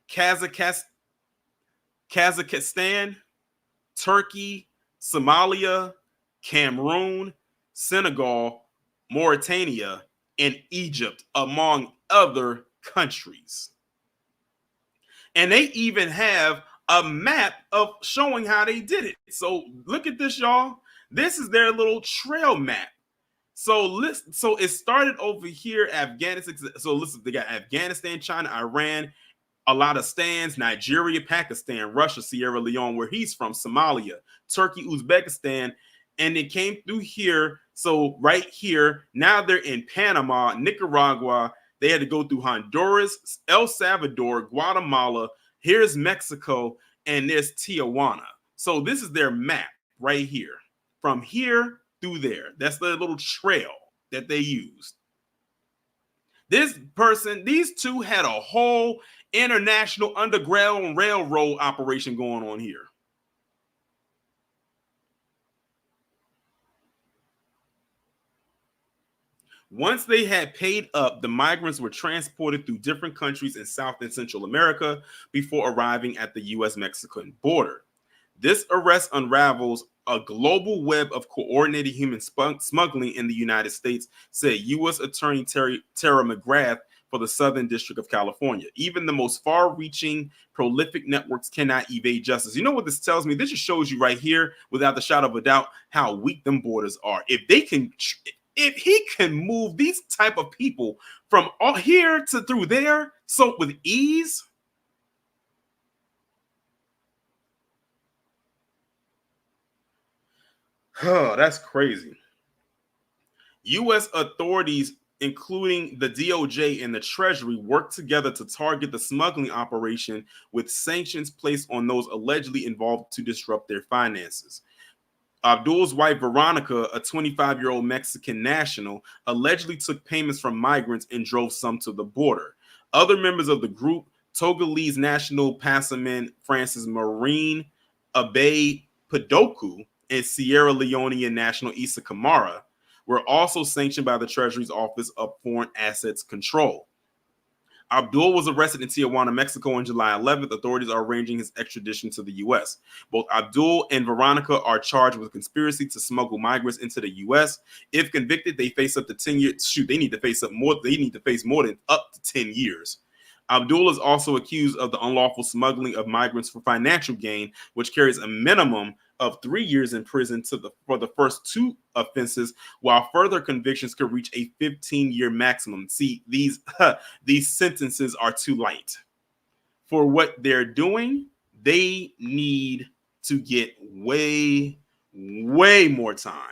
Kazakhstan, Turkey, Somalia, Cameroon, Senegal, Mauritania, and Egypt, among other countries. And they even have a map of showing how they did it. So look at this, y'all. This is their little trail map. So it started over here, Afghanistan. So listen, they got Afghanistan, China, Iran, a lot of stands, Nigeria, Pakistan, Russia, Sierra Leone, where he's from, Somalia, Turkey, Uzbekistan, and it came through here. So right here, now they're in Panama, Nicaragua. They had to go through Honduras, El Salvador, Guatemala. Here's Mexico, and there's Tijuana. So this is their map right here. From here through there. That's the little trail that they used. These two had a whole international underground railroad operation going on here. Once they had paid up, the migrants were transported through different countries in South and Central America before arriving at the U.S.-Mexican border. This arrest unravels a global web of coordinated human smuggling in the United States, said U.S. Attorney Tara McGrath for the Southern District of California. Even the most far-reaching, prolific networks cannot evade justice. You know what this tells me? This just shows you right here, without the shadow of a doubt, how weak them borders are. If he can move these type of people from all here to through there so with ease, oh, that's crazy. U.S. authorities, including the DOJ and the Treasury, worked together to target the smuggling operation with sanctions placed on those allegedly involved to disrupt their finances. Abdul's wife, Veronica, a 25-year-old Mexican national, allegedly took payments from migrants and drove some to the border. Other members of the group, Togolese national Passaman Francis Marine, Abe Padoku, and Sierra Leonean national Issa Kamara, were also sanctioned by the Treasury's Office of Foreign Assets Control. Abdul was arrested in Tijuana, Mexico on July 11th. Authorities are arranging his extradition to the U.S. Both Abdul and Veronica are charged with conspiracy to smuggle migrants into the U.S. If convicted, they face up to 10 years. Shoot, they need to face more than up to 10 years. Abdul is also accused of the unlawful smuggling of migrants for financial gain, which carries a minimum of 3 years in prison for the first two offenses, while further convictions could reach a 15-year maximum. See, these sentences are too light for what they're doing. They need to get way more time.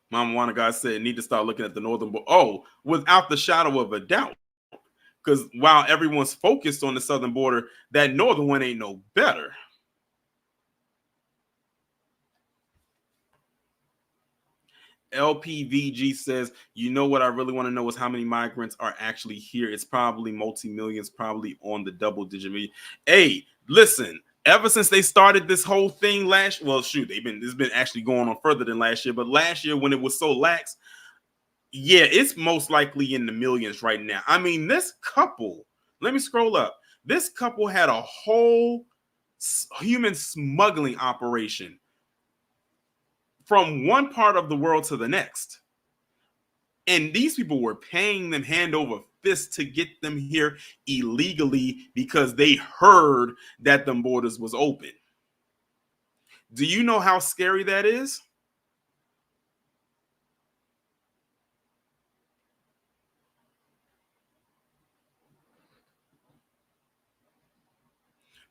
Mama Wanna God said, need to start looking at the northern border. Oh, without the shadow of a doubt. Because while everyone's focused on the southern border, that northern one ain't no better. LPVG says, you know what I really want to know is how many migrants are actually here. It's probably multi-millions, probably on the double-digit million. Hey, listen, ever since they started this whole thing this been actually going on further than last year, but last year when it was so lax, yeah, it's most likely in the millions right now. I mean, this couple, let me scroll up. This couple had a whole human smuggling operation from one part of the world to the next. And these people were paying them hand over fist to get them here illegally because they heard that them borders was open. Do you know how scary that is?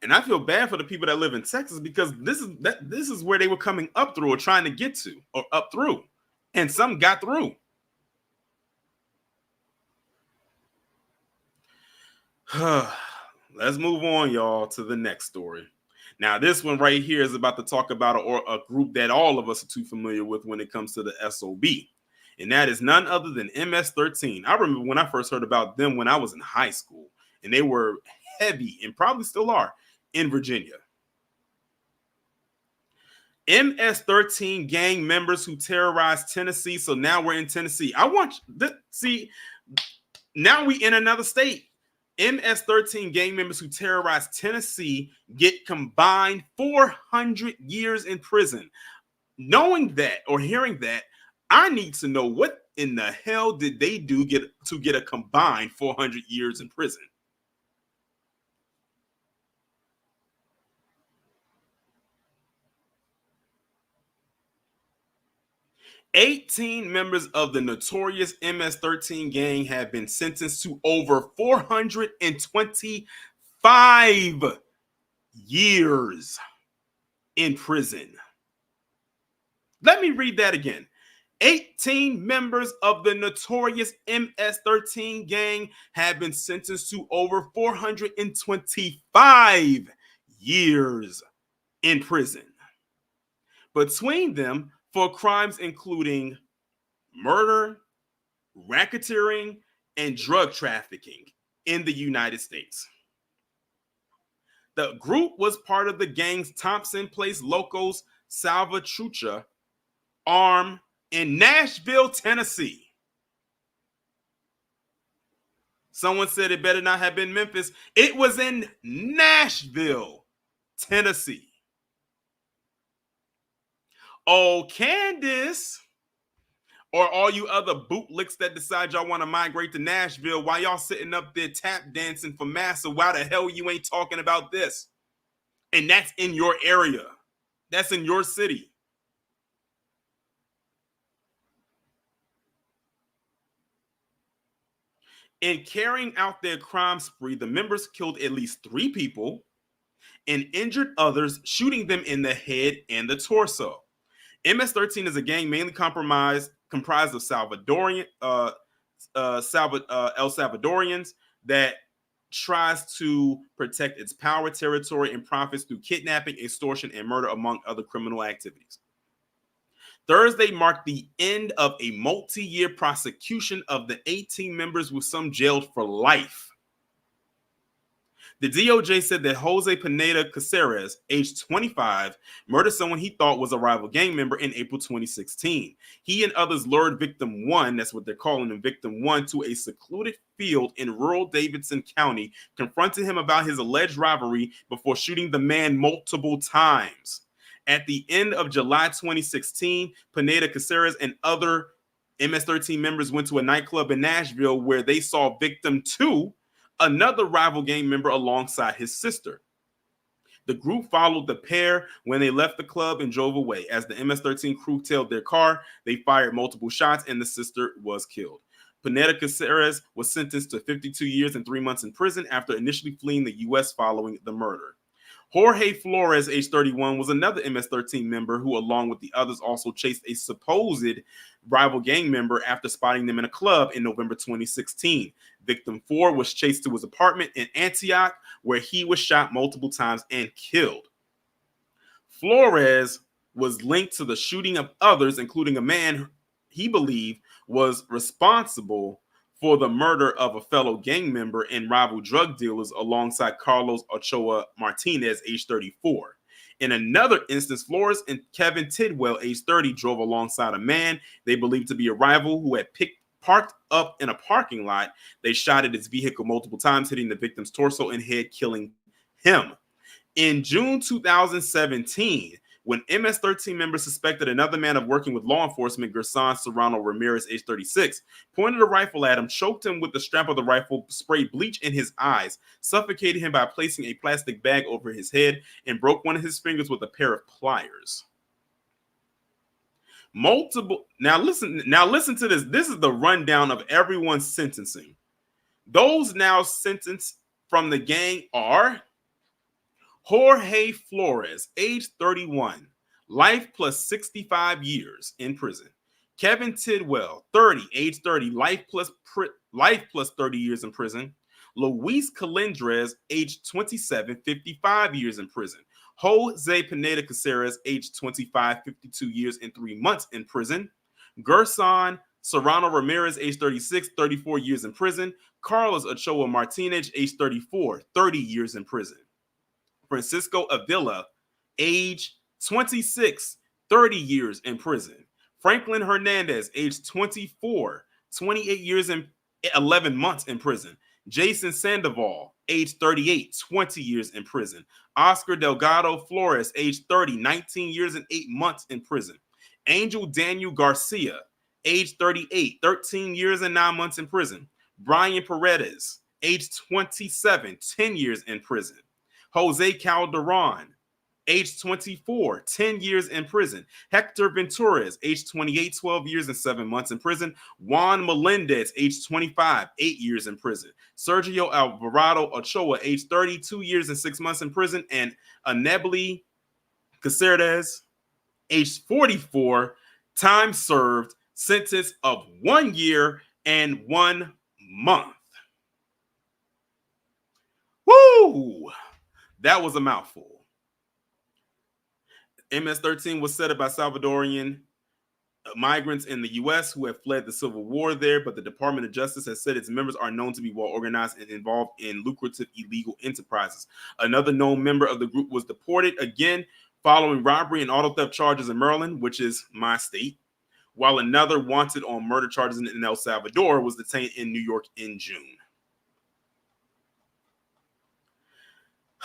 And I feel bad for the people that live in Texas because this is where they were coming up through or trying to get to or up through. And some got through. Let's move on, y'all, to the next story. Now, this one right here is about to talk about a group that all of us are too familiar with when it comes to the SOB. And that is none other than MS-13. I remember when I first heard about them when I was in high school. And they were heavy, and probably still are, in Virginia. MS-13 gang members who terrorized Tennessee. So now we're in Tennessee. Now we in another state. MS-13 gang members who terrorized Tennessee get combined 400 years in prison. Knowing that or hearing that, I need to know what in the hell did they do to get a combined 400 years in prison? "18 members of the notorious MS-13 gang have been sentenced to over 425 years in prison." Let me read that again. 18 members of the notorious MS-13 gang have been sentenced to over 425 years in prison. Between them, for crimes including murder, racketeering, and drug trafficking in the United States. The group was part of the gang's Thompson Place Locos Salvatrucha arm in Nashville, Tennessee. Someone said it better not have been Memphis. It was in Nashville, Tennessee. Oh, Candace, or all you other bootlicks that decide y'all want to migrate to Nashville, while y'all sitting up there tap dancing for massa, why the hell you ain't talking about this? And that's in your area. That's in your city. In carrying out their crime spree, the members killed at least 3 people and injured others, shooting them in the head and the torso. MS-13 is a gang mainly comprised of El Salvadorians that tries to protect its power, territory, and profits through kidnapping, extortion, and murder, among other criminal activities. Thursday marked the end of a multi-year prosecution of the 18 members, with some jailed for life. The DOJ said that Jose Pineda Caceres, age 25, murdered someone he thought was a rival gang member in April 2016. He and others lured Victim 1, that's what they're calling him, Victim 1, to a secluded field in rural Davidson County, confronted him about his alleged rivalry before shooting the man multiple times. At the end of July 2016, Pineda Caceres and other MS-13 members went to a nightclub in Nashville where they saw Victim 2, another rival gang member, alongside his sister. The group followed the pair when they left the club and drove away. As the MS-13 crew tailed their car, they fired multiple shots and the sister was killed. Pineda Caceres was sentenced to 52 years and 3 months in prison after initially fleeing the U.S. following the murder. Jorge Flores, age 31, was another MS-13 member who, along with the others, also chased a supposed rival gang member after spotting them in a club in November 2016. Victim 4 was chased to his apartment in Antioch, where he was shot multiple times and killed. Flores was linked to the shooting of others, including a man he believed was responsible for the murder of a fellow gang member and rival drug dealers alongside Carlos Ochoa Martinez, age 34. In another instance, Flores and Kevin Tidwell, age 30, drove alongside a man they believed to be a rival who had parked up in a parking lot. They shot at his vehicle multiple times, hitting the victim's torso and head, killing him. In June 2017, when MS-13 members suspected another man of working with law enforcement, Gerson Serrano Ramirez, age 36, pointed a rifle at him, choked him with the strap of the rifle, sprayed bleach in his eyes, suffocated him by placing a plastic bag over his head, and broke one of his fingers with a pair of pliers. Now listen to this. This is the rundown of everyone's sentencing. Those now sentenced from the gang are Jorge Flores, age 31, life plus 65 years in prison. Kevin Tidwell, 30, age 30, life plus 30 years in prison. Luis Calendres, age 27, 55 years in prison. Jose Pineda Caceres, age 25, 52 years and 3 months in prison. Gerson Serrano Ramirez, age 36, 34 years in prison. Carlos Ochoa Martinez, age 34, 30 years in prison. Francisco Avila, age 26, 30 years in prison. Franklin Hernandez, age 24, 28 years and 11 months in prison. Jason Sandoval, age 38, 20 years in prison. Oscar Delgado Flores, age 30, 19 years and 8 months in prison. Angel Daniel Garcia, age 38, 13 years and 9 months in prison. Brian Paredes, age 27, 10 years in prison. Jose Calderon, age 24, 10 years in prison. Hector Venturas, age 28, 12 years and 7 months in prison. Juan Melendez, age 25, 8 years in prison. Sergio Alvarado Ochoa, age 32 years and 6 months in prison. And Anebeli Caceres, age 44, time served, sentence of 1 year and 1 month. Woo! That was a mouthful. MS-13 was set up by Salvadorian migrants in the U.S. who have fled the civil war there, but the Department of Justice has said its members are known to be well organized and involved in lucrative illegal enterprises. Another known member of the group was deported again following robbery and auto theft charges in Maryland, which is my state, while another wanted on murder charges in El Salvador was detained in New York in June.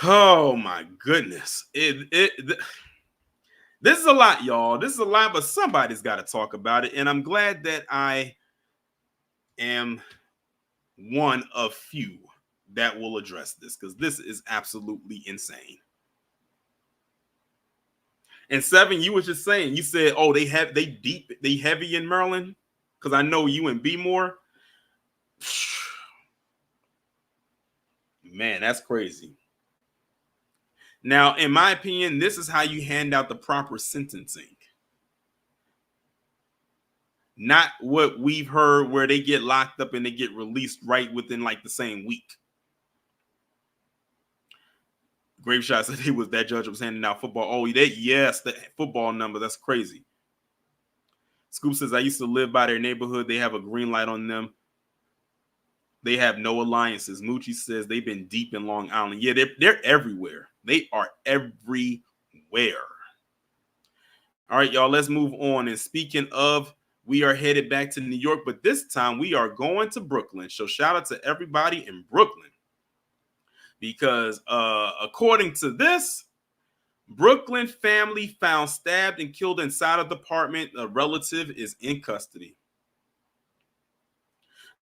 Oh my goodness. This is a lot, y'all. This is a lot, but somebody's got to talk about it. And I'm glad that I am one of few that will address this, because this is absolutely insane. And Seven, you were just saying, you said, oh, they heavy in Maryland, because I know you and B more. Man, that's crazy. Now, in my opinion, this is how you hand out the proper sentencing. Not what we've heard where they get locked up and they get released right within like the same week. Grave Shot said that judge was handing out football. Oh, yes, the football number. That's crazy. Scoop says, I used to live by their neighborhood. They have a green light on them. They have no alliances. Moochie says they've been deep in Long Island. Yeah, they're everywhere. They are everywhere. All right, y'all, let's move on. And speaking of, we are headed back to New York, but this time we are going to Brooklyn. So shout out to everybody in Brooklyn. Because according to this, Brooklyn family found stabbed and killed inside of the apartment. A relative is in custody.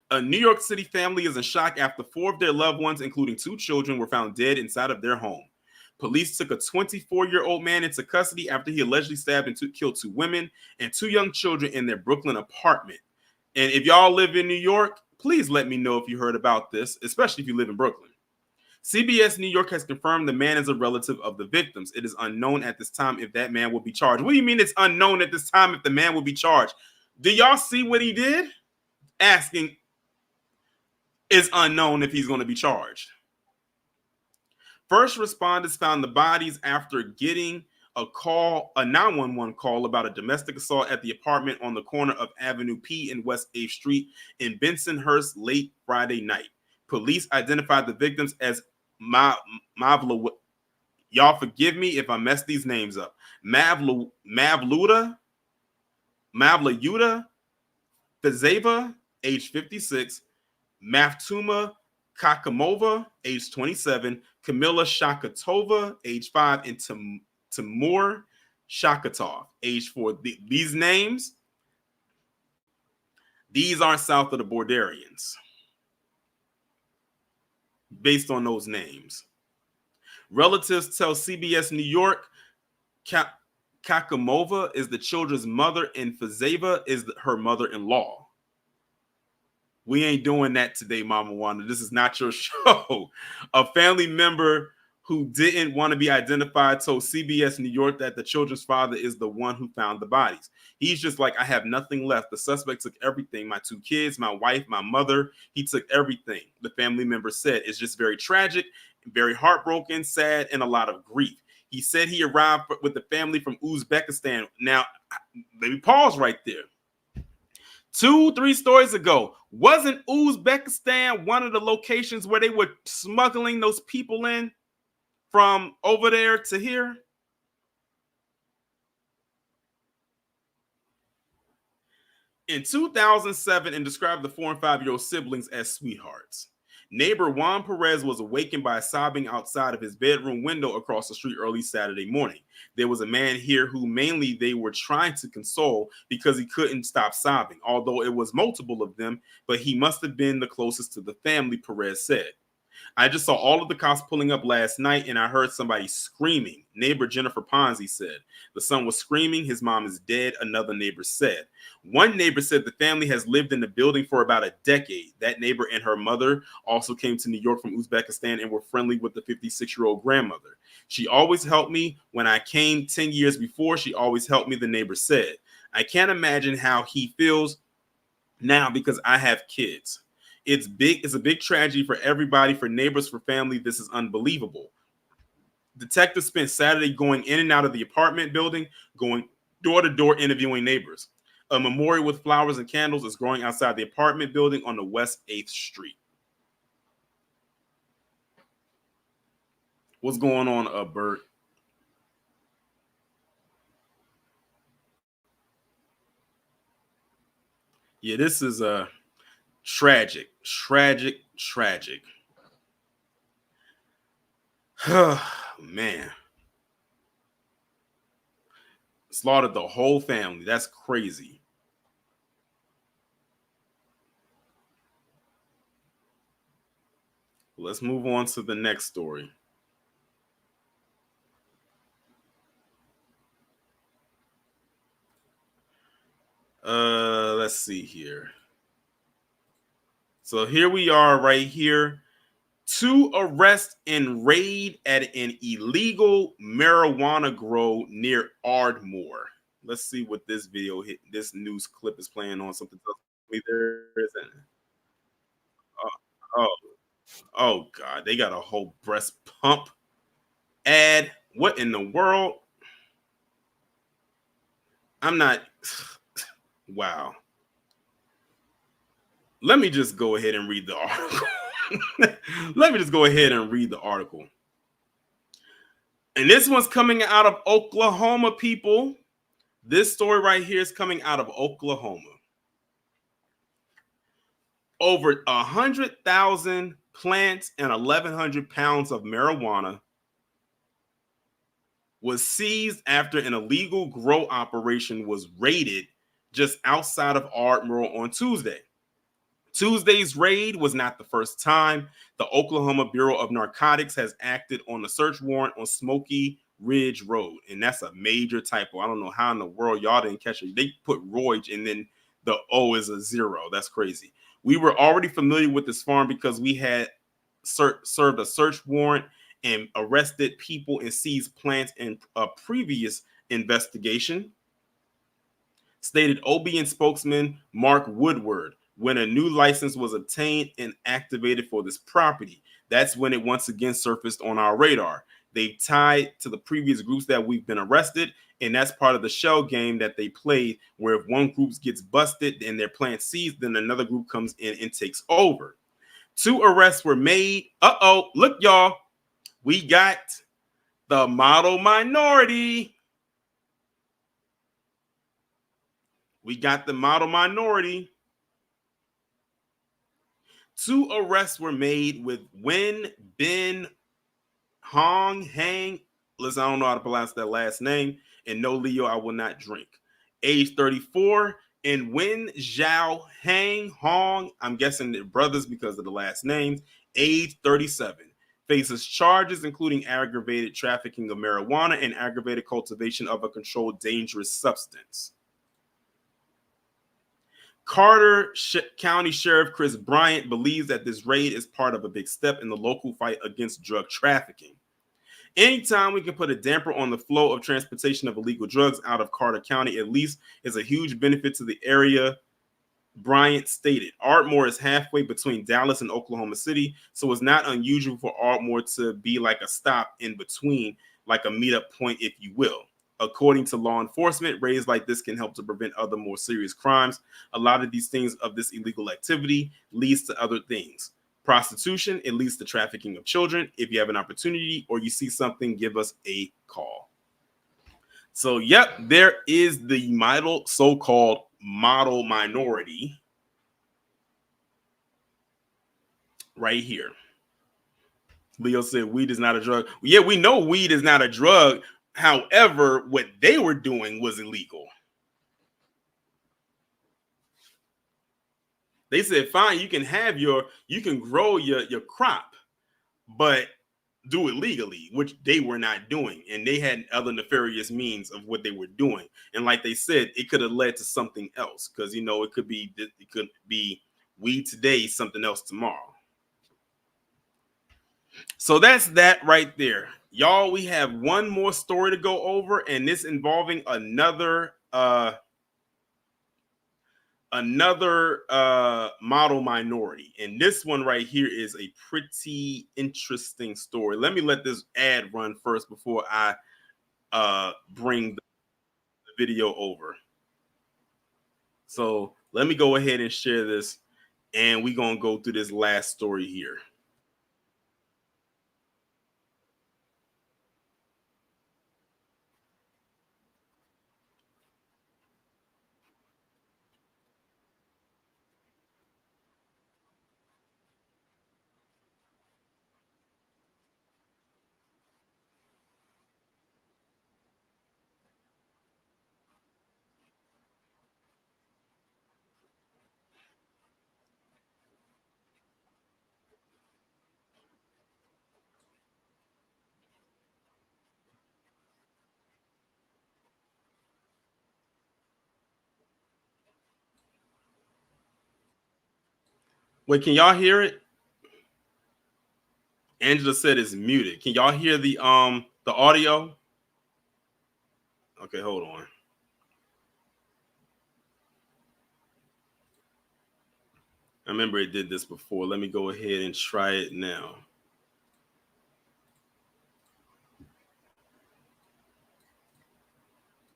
A New York City family is in shock after 4 of their loved ones, including 2 children, were found dead inside of their home. Police took a 24-year-old man into custody after he allegedly stabbed and killed 2 women and 2 young children in their Brooklyn apartment. And if y'all live in New York, please let me know if you heard about this, especially if you live in Brooklyn. CBS New York has confirmed the man is a relative of the victims. It is unknown at this time if that man will be charged. What do you mean it's unknown at this time if the man will be charged? Do y'all see what he did? Asking, is unknown if he's going to be charged. First responders found the bodies after getting a 911 call about a domestic assault at the apartment on the corner of Avenue P and West 8th Street in Bensonhurst late Friday night. Police identified the victims as Mavla. Y'all forgive me if I mess these names up. Mavluda Fizeva, age 56, Maftuma Kakamova, age 27, Camilla Shakatova, age 5, and Timur Shakatov, age 4. These names, these aren't south of the Borderians. Based on those names. Relatives tell CBS New York Kakamova is the children's mother and Fizeva is her mother-in-law. We ain't doing that today, Mama Wanda. This is not your show. A family member who didn't want to be identified told CBS New York that the children's father is the one who found the bodies. He's just like, I have nothing left. The suspect took everything. My 2 kids, my wife, my mother. He took everything. The family member said it's just very tragic, very heartbroken, sad, and a lot of grief. He said he arrived with the family from Uzbekistan. Now, let me pause right there. 2-3 stories ago, wasn't Uzbekistan one of the locations where they were smuggling those people in from over there to here? In 2007, and described the 4 and 5-year-old siblings as sweethearts. Neighbor Juan Perez was awakened by sobbing outside of his bedroom window across the street early Saturday morning. There was a man here who mainly they were trying to console because he couldn't stop sobbing, although it was multiple of them, but he must have been the closest to the family, Perez said. I just saw all of the cops pulling up last night and I heard somebody screaming. Neighbor Jennifer Ponzi said. The son was screaming. His mom is dead, another neighbor said. One neighbor said the family has lived in the building for about a decade. That neighbor and her mother also came to New York from Uzbekistan and were friendly with the 56-year-old grandmother. She always helped me. When I came 10 years before, she always helped me, the neighbor said. I can't imagine how he feels now because I have kids. It's a big tragedy for everybody, for neighbors, for family. This is unbelievable. Detectives spent Saturday going in and out of the apartment building, going door to door interviewing neighbors. A memorial with flowers and candles is growing outside the apartment building on the West 8th Street. What's going on, Bert? Yeah, this is a tragic, tragic, tragic. Man, slaughtered the whole family. That's crazy. Let's move on to the next story. Let's see here. So here we are right here. 2 arrests and raid at an illegal marijuana grow near Ardmore. Let's see what this video hit. This news clip is playing on something. Tells me there isn't. Oh, oh, oh God! They got a whole breast pump ad. What in the world? I'm not. Wow. Let me just go ahead and read the article. Let me just go ahead and read the article. And this one's coming out of Oklahoma, people. This story right here is coming out of Oklahoma. Over 100,000 plants and 1,100 pounds of marijuana was seized after an illegal grow operation was raided just outside of Ardmore on Tuesday. Tuesday's raid was not the first time the Oklahoma Bureau of Narcotics has acted on a search warrant on Smoky Ridge Road. And that's a major typo. I don't know how in the world y'all didn't catch it. They put Royge and then the O is a 0. That's crazy. We were already familiar with this farm because we had served a search warrant and arrested people and seized plants in a previous investigation, stated OBN spokesman Mark Woodward. When a new license was obtained and activated for this property, that's when it once again surfaced on our radar. They tied to the previous groups that we've been arrested, and that's part of the shell game that they played, where if one group gets busted and their plant seized, then another group comes in and takes over. 2 arrests were made. Look, y'all, we got the model minority. We got the model minority. 2 arrests were made with Wen Bin Hong Hang. Listen, I don't know how to pronounce that last name. And no, Leo, I will not drink. Age 34. And Wen Zhao Hang Hong, I'm guessing they're brothers because of the last names, age 37. Faces charges including aggravated trafficking of marijuana and aggravated cultivation of a controlled dangerous substance. Carter County Sheriff Chris Bryant believes that this raid is part of a big step in the local fight against drug trafficking. Anytime we can put a damper on the flow of transportation of illegal drugs out of Carter County, at least, is a huge benefit to the area, Bryant stated. Ardmore is halfway between Dallas and Oklahoma City, so it's not unusual for Ardmore to be like a stop in between, like a meetup point, if you will. According to law enforcement, raids like this can help to prevent other more serious crimes. A lot of these things of this illegal activity leads to other things. Prostitution, it leads to trafficking of children. If you have an opportunity or you see something, give us a call. So, yep, there is the so-called model minority right here. Leo said weed is not a drug. Yeah, we know weed is not a drug. However, what they were doing was illegal. They said, fine, you can grow your crop, but do it legally, which they were not doing. And they had other nefarious means of what they were doing. And like they said, it could have led to something else because, it could be weed today, something else tomorrow. So that's that right there. Y'all, we have one more story to go over, and this involving another model minority. And this one right here is a pretty interesting story. Let me let this ad run first before I bring the video over. So let me go ahead and share this, and we're going to go through this last story here. Wait, can y'all hear it? Angela said it's muted. Can y'all hear the audio? Okay, hold on. I remember it did this before. Let me go ahead and try it now.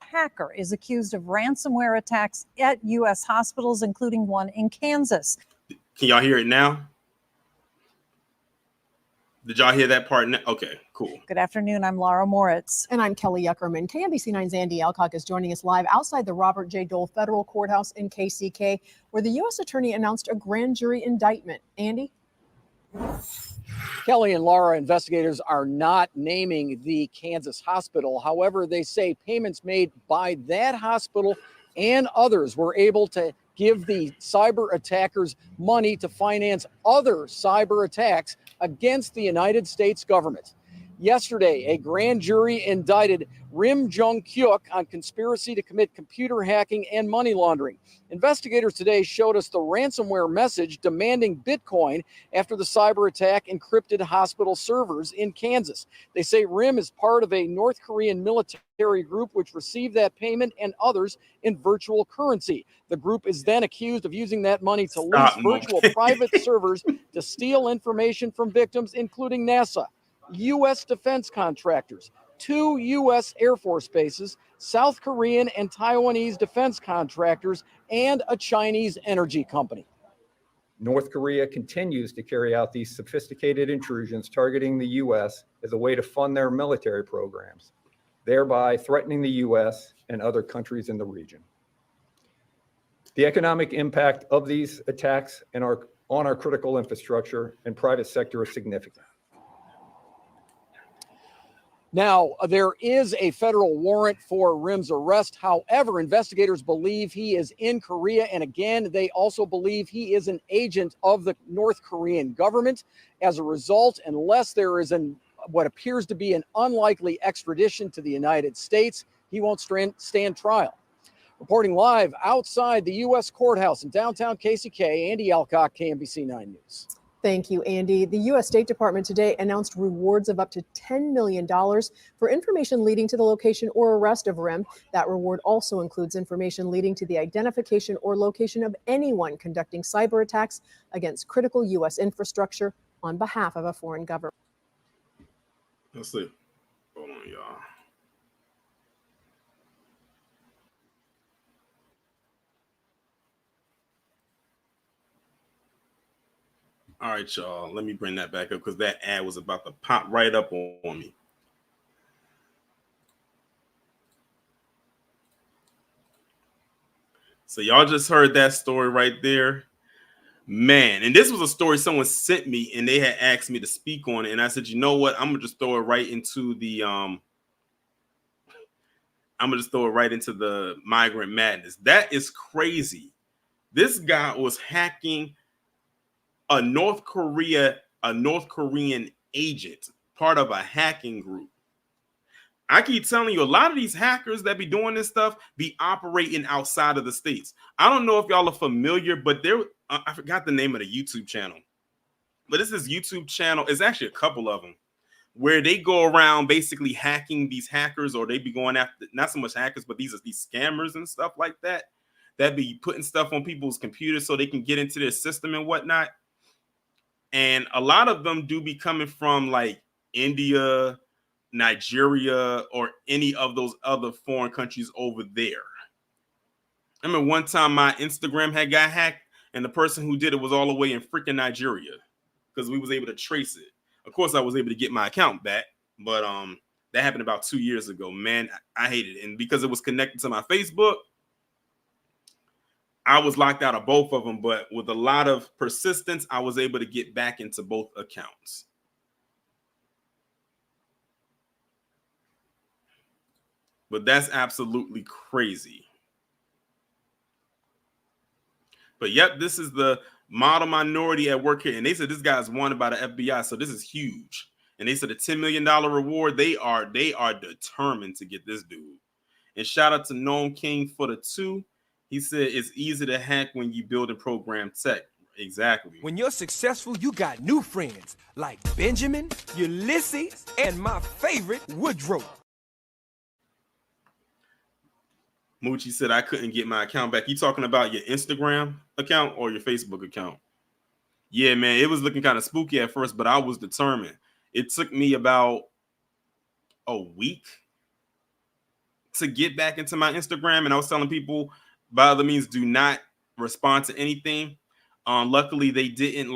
Hacker is accused of ransomware attacks at U.S. hospitals, including one in Kansas. Can y'all hear it now? Did y'all hear that part? Okay, cool. Good afternoon. I'm Laura Moritz. And I'm Kelly Yuckerman. KMBC 9's Andy Alcock is joining us live outside the Robert J. Dole Federal Courthouse in KCK, where the U.S. Attorney announced a grand jury indictment. Andy? Kelly and Laura, investigators are not naming the Kansas hospital. However, they say payments made by that hospital and others were able to give the cyber attackers money to finance other cyber attacks against the United States government. Yesterday, a grand jury indicted Rim Jong-kyuk on conspiracy to commit computer hacking and money laundering. Investigators today showed us the ransomware message demanding Bitcoin after the cyber attack encrypted hospital servers in Kansas. They say Rim is part of a North Korean military group which received that payment and others in virtual currency. The group is then accused of using that money to lease virtual private servers to steal information from victims, including NASA, U.S. defense contractors, 2 U.S. Air Force bases, South Korean and Taiwanese defense contractors, and a Chinese energy company. North Korea continues to carry out these sophisticated intrusions targeting the U.S. as a way to fund their military programs, thereby threatening the U.S. and other countries in the region. The economic impact of these attacks on our critical infrastructure and private sector is significant. Now, there is a federal warrant for Rim's arrest. However, investigators believe he is in Korea. And again, they also believe he is an agent of the North Korean government. As a result, unless there is what appears to be an unlikely extradition to the United States, he won't stand trial. Reporting live outside the U.S. courthouse in downtown KCK, Andy Alcock, KMBC 9 News. Thank you, Andy. The U.S. State Department today announced rewards of up to $10 million for information leading to the location or arrest of Rim. That reward also includes information leading to the identification or location of anyone conducting cyber attacks against critical U.S. infrastructure on behalf of a foreign government. Let's see. Hold on, y'all. All right, y'all. Let me bring that back up because that ad was about to pop right up on me. So y'all just heard that story right there. Man, and this was a story someone sent me and they had asked me to speak on it. And I said, you know what? I'm gonna just throw it right into the migrant madness. That is crazy. This guy was hacking a North Korean agent, part of a hacking group. I keep telling you, a lot of these hackers that be doing this stuff be operating outside of the states. I don't know if y'all are familiar, but I forgot the name of the YouTube channel. But this is YouTube channel. It's actually a couple of them where they go around basically hacking these hackers, or they be going after not so much hackers, but these scammers and stuff like that. That be putting stuff on people's computers so they can get into their system and whatnot. And a lot of them do be coming from like India, Nigeria, or any of those other foreign countries over there. I remember one time my Instagram had got hacked and the person who did it was all the way in freaking Nigeria because we was able to trace it. Of course, I was able to get my account back, but that happened about 2 years ago. Man, I hated it. And because it was connected to my Facebook, I was locked out of both of them, but with a lot of persistence, I was able to get back into both accounts. But that's absolutely crazy. But yep, this is the model minority at work here. And they said this guy's wanted by the FBI, so this is huge. And they said a $10 million reward. They are determined to get this dude. And shout out to Noam King for the 2. He said it's easy to hack when you build and program tech. Exactly. When you're successful, you got new friends like Benjamin, Ulysses, and my favorite, Woodrow. Moochie said I couldn't get my account back. You talking about your Instagram account or your Facebook account? Yeah, man, it was looking kind of spooky at first, but I was determined. It took me about a week to get back into my Instagram, and I was telling people, by other means, do not respond to anything. Luckily, they didn't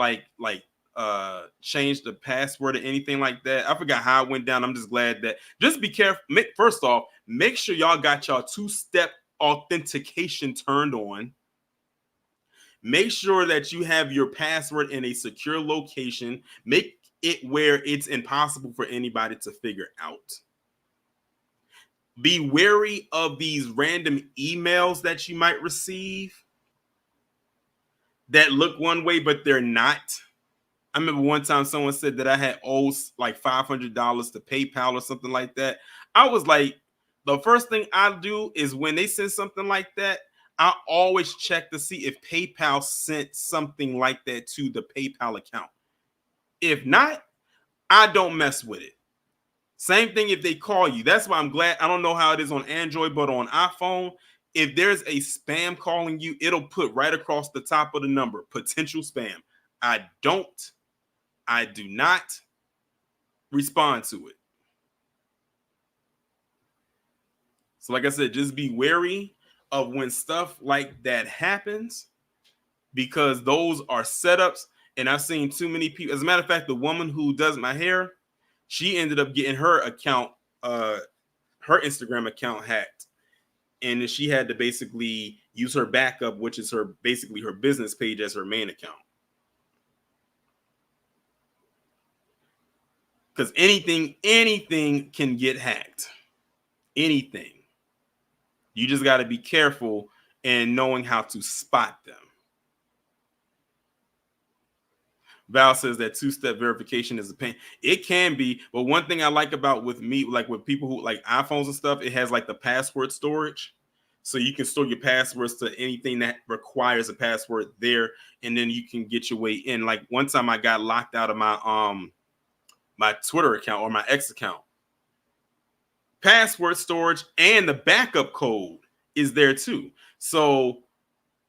change the password or anything like that. I forgot how it went down. I'm just glad that just be careful. First off, make sure y'all got y'all 2-step authentication turned on. Make sure that you have your password in a secure location. Make it where it's impossible for anybody to figure out. Be wary of these random emails that you might receive that look one way, but they're not. I remember one time someone said that I had owed like $500 to PayPal or something like that. I was like, the first thing I do is when they send something like that, I always check to see if PayPal sent something like that to the PayPal account. If not, I don't mess with it. Same thing if they call you. That's why I'm glad. I don't know how it is on Android, but on iPhone, if there's a spam calling you, it'll put right across the top of the number, potential spam. I do not respond to it. So like I said, just be wary of when stuff like that happens, because those are setups. And I've seen too many people. As a matter of fact, the woman who does my hair, she ended up getting her account, her Instagram account hacked. And then she had to basically use her backup, which is her business page, as her main account. Because anything can get hacked. Anything. You just got to be careful and knowing how to spot them. Val says that 2-step verification is a pain. It can be, but one thing I like about with me, like with people who like iPhones and stuff, it has like the password storage. So you can store your passwords to anything that requires a password there, and then you can get your way in. Like one time I got locked out of my Twitter account or my X account. Password storage and the backup code is there too. So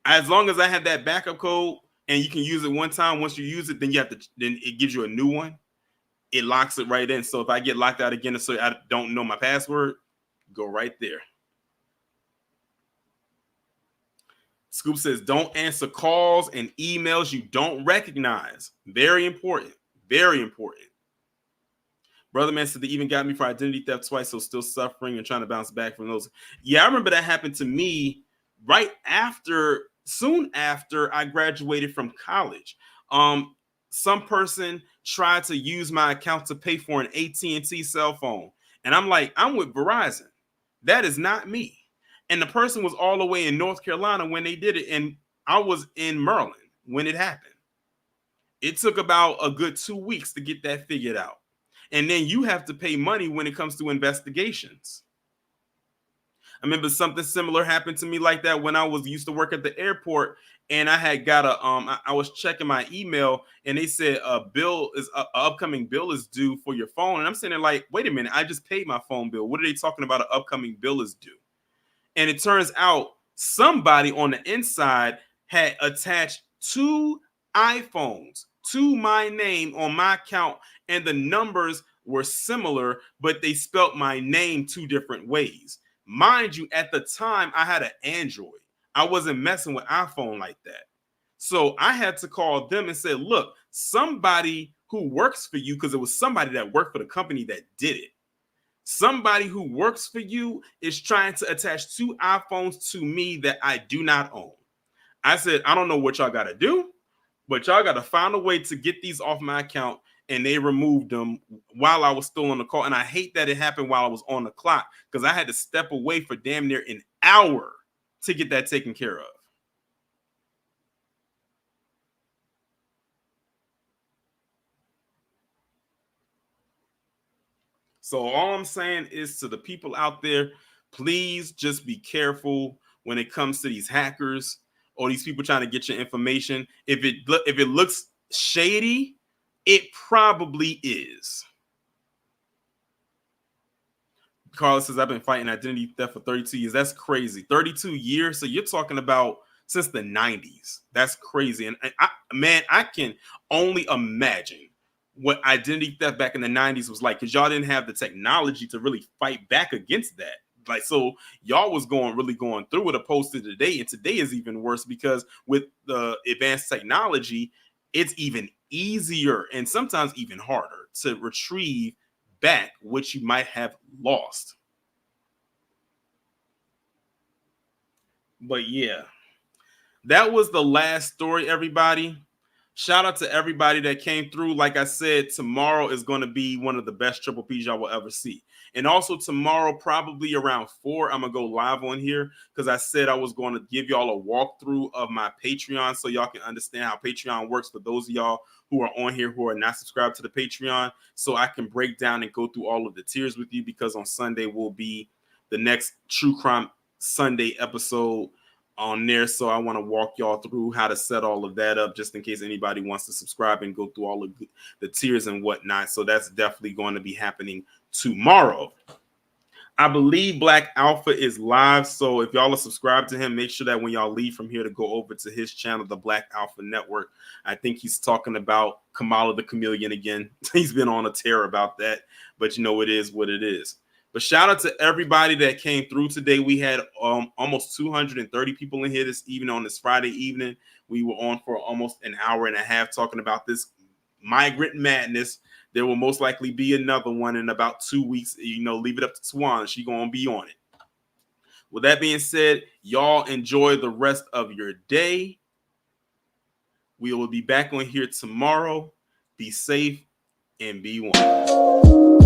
as long as I have that backup code and you can use it one time, once you use it, then then it gives you a new one. It locks it right in. So if I get locked out again, so I don't know my password, go right there. Scoop says, don't answer calls and emails you don't recognize. Very important. Very important. Brother man said they even got me for identity theft twice, so still suffering and trying to bounce back from those. Yeah, I remember that happened to me soon after I graduated from college. Some person tried to use my account to pay for an AT&T cell phone. And I'm like, I'm with Verizon. That is not me. And the person was all the way in North Carolina when they did it. And I was in Maryland when it happened. It took about a good 2 weeks to get that figured out. And then you have to pay money when it comes to investigations. I remember something similar happened to me like that when I used to work at the airport, and I had got I was checking my email, and they said a upcoming bill is due for your phone. And I'm sitting there like, wait a minute, I just paid my phone bill. What are they talking about? An upcoming bill is due. And it turns out somebody on the inside had attached 2 iPhones to my name on my account, and the numbers were similar, but they spelt my name 2 different ways. Mind you, at the time, I had an Android. I wasn't messing with iPhone like that. So I had to call them and say, look, somebody who works for you, because it was somebody that worked for the company that did it. Somebody who works for you is trying to attach 2 iPhones to me that I do not own. I said, I don't know what y'all got to do, but y'all got to find a way to get these off my account. And they removed them while I was still on the call. And I hate that it happened while I was on the clock, because I had to step away for damn near an hour to get that taken care of. So all I'm saying is to the people out there, please just be careful when it comes to these hackers or these people trying to get your information, if it looks shady, it probably is. Carlos says, I've been fighting identity theft for 32 years. That's crazy. 32 years? So you're talking about since the 90s. That's crazy. And I can only imagine what identity theft back in the 90s was like, because y'all didn't have the technology to really fight back against that. Like, so y'all was really going through it, opposed to today. And today is even worse, because with the advanced technology, it's even easier and sometimes even harder to retrieve back what you might have lost. But yeah, that was the last story, everybody. Shout out to everybody that came through. Like I said, tomorrow is going to be one of the best triple P's y'all will ever see. And also tomorrow, probably around 4, I'm going to go live on here, because I said I was going to give y'all a walkthrough of my Patreon so y'all can understand how Patreon works for those of y'all who are on here who are not subscribed to the Patreon, so I can break down and go through all of the tiers with you, because on Sunday will be the next True Crime Sunday episode on there. So I want to walk y'all through how to set all of that up, just in case anybody wants to subscribe and go through all of the tiers and whatnot. So that's definitely going to be happening tomorrow. I believe Black Alpha is live, so if y'all are subscribed to him, make sure that when y'all leave from here to go over to his channel, the Black Alpha Network. I think he's talking about Kamala the Chameleon again. He's been on a tear about that, but you know, it is what it is. But shout out to everybody that came through today. We had almost 230 people in here this evening on this Friday evening. We were on for almost an hour and a half talking about this migrant madness. There will most likely be another one in about 2 weeks. You know, leave it up to Swan. She's going to be on it. With that being said, y'all enjoy the rest of your day. We will be back on here tomorrow. Be safe and be one.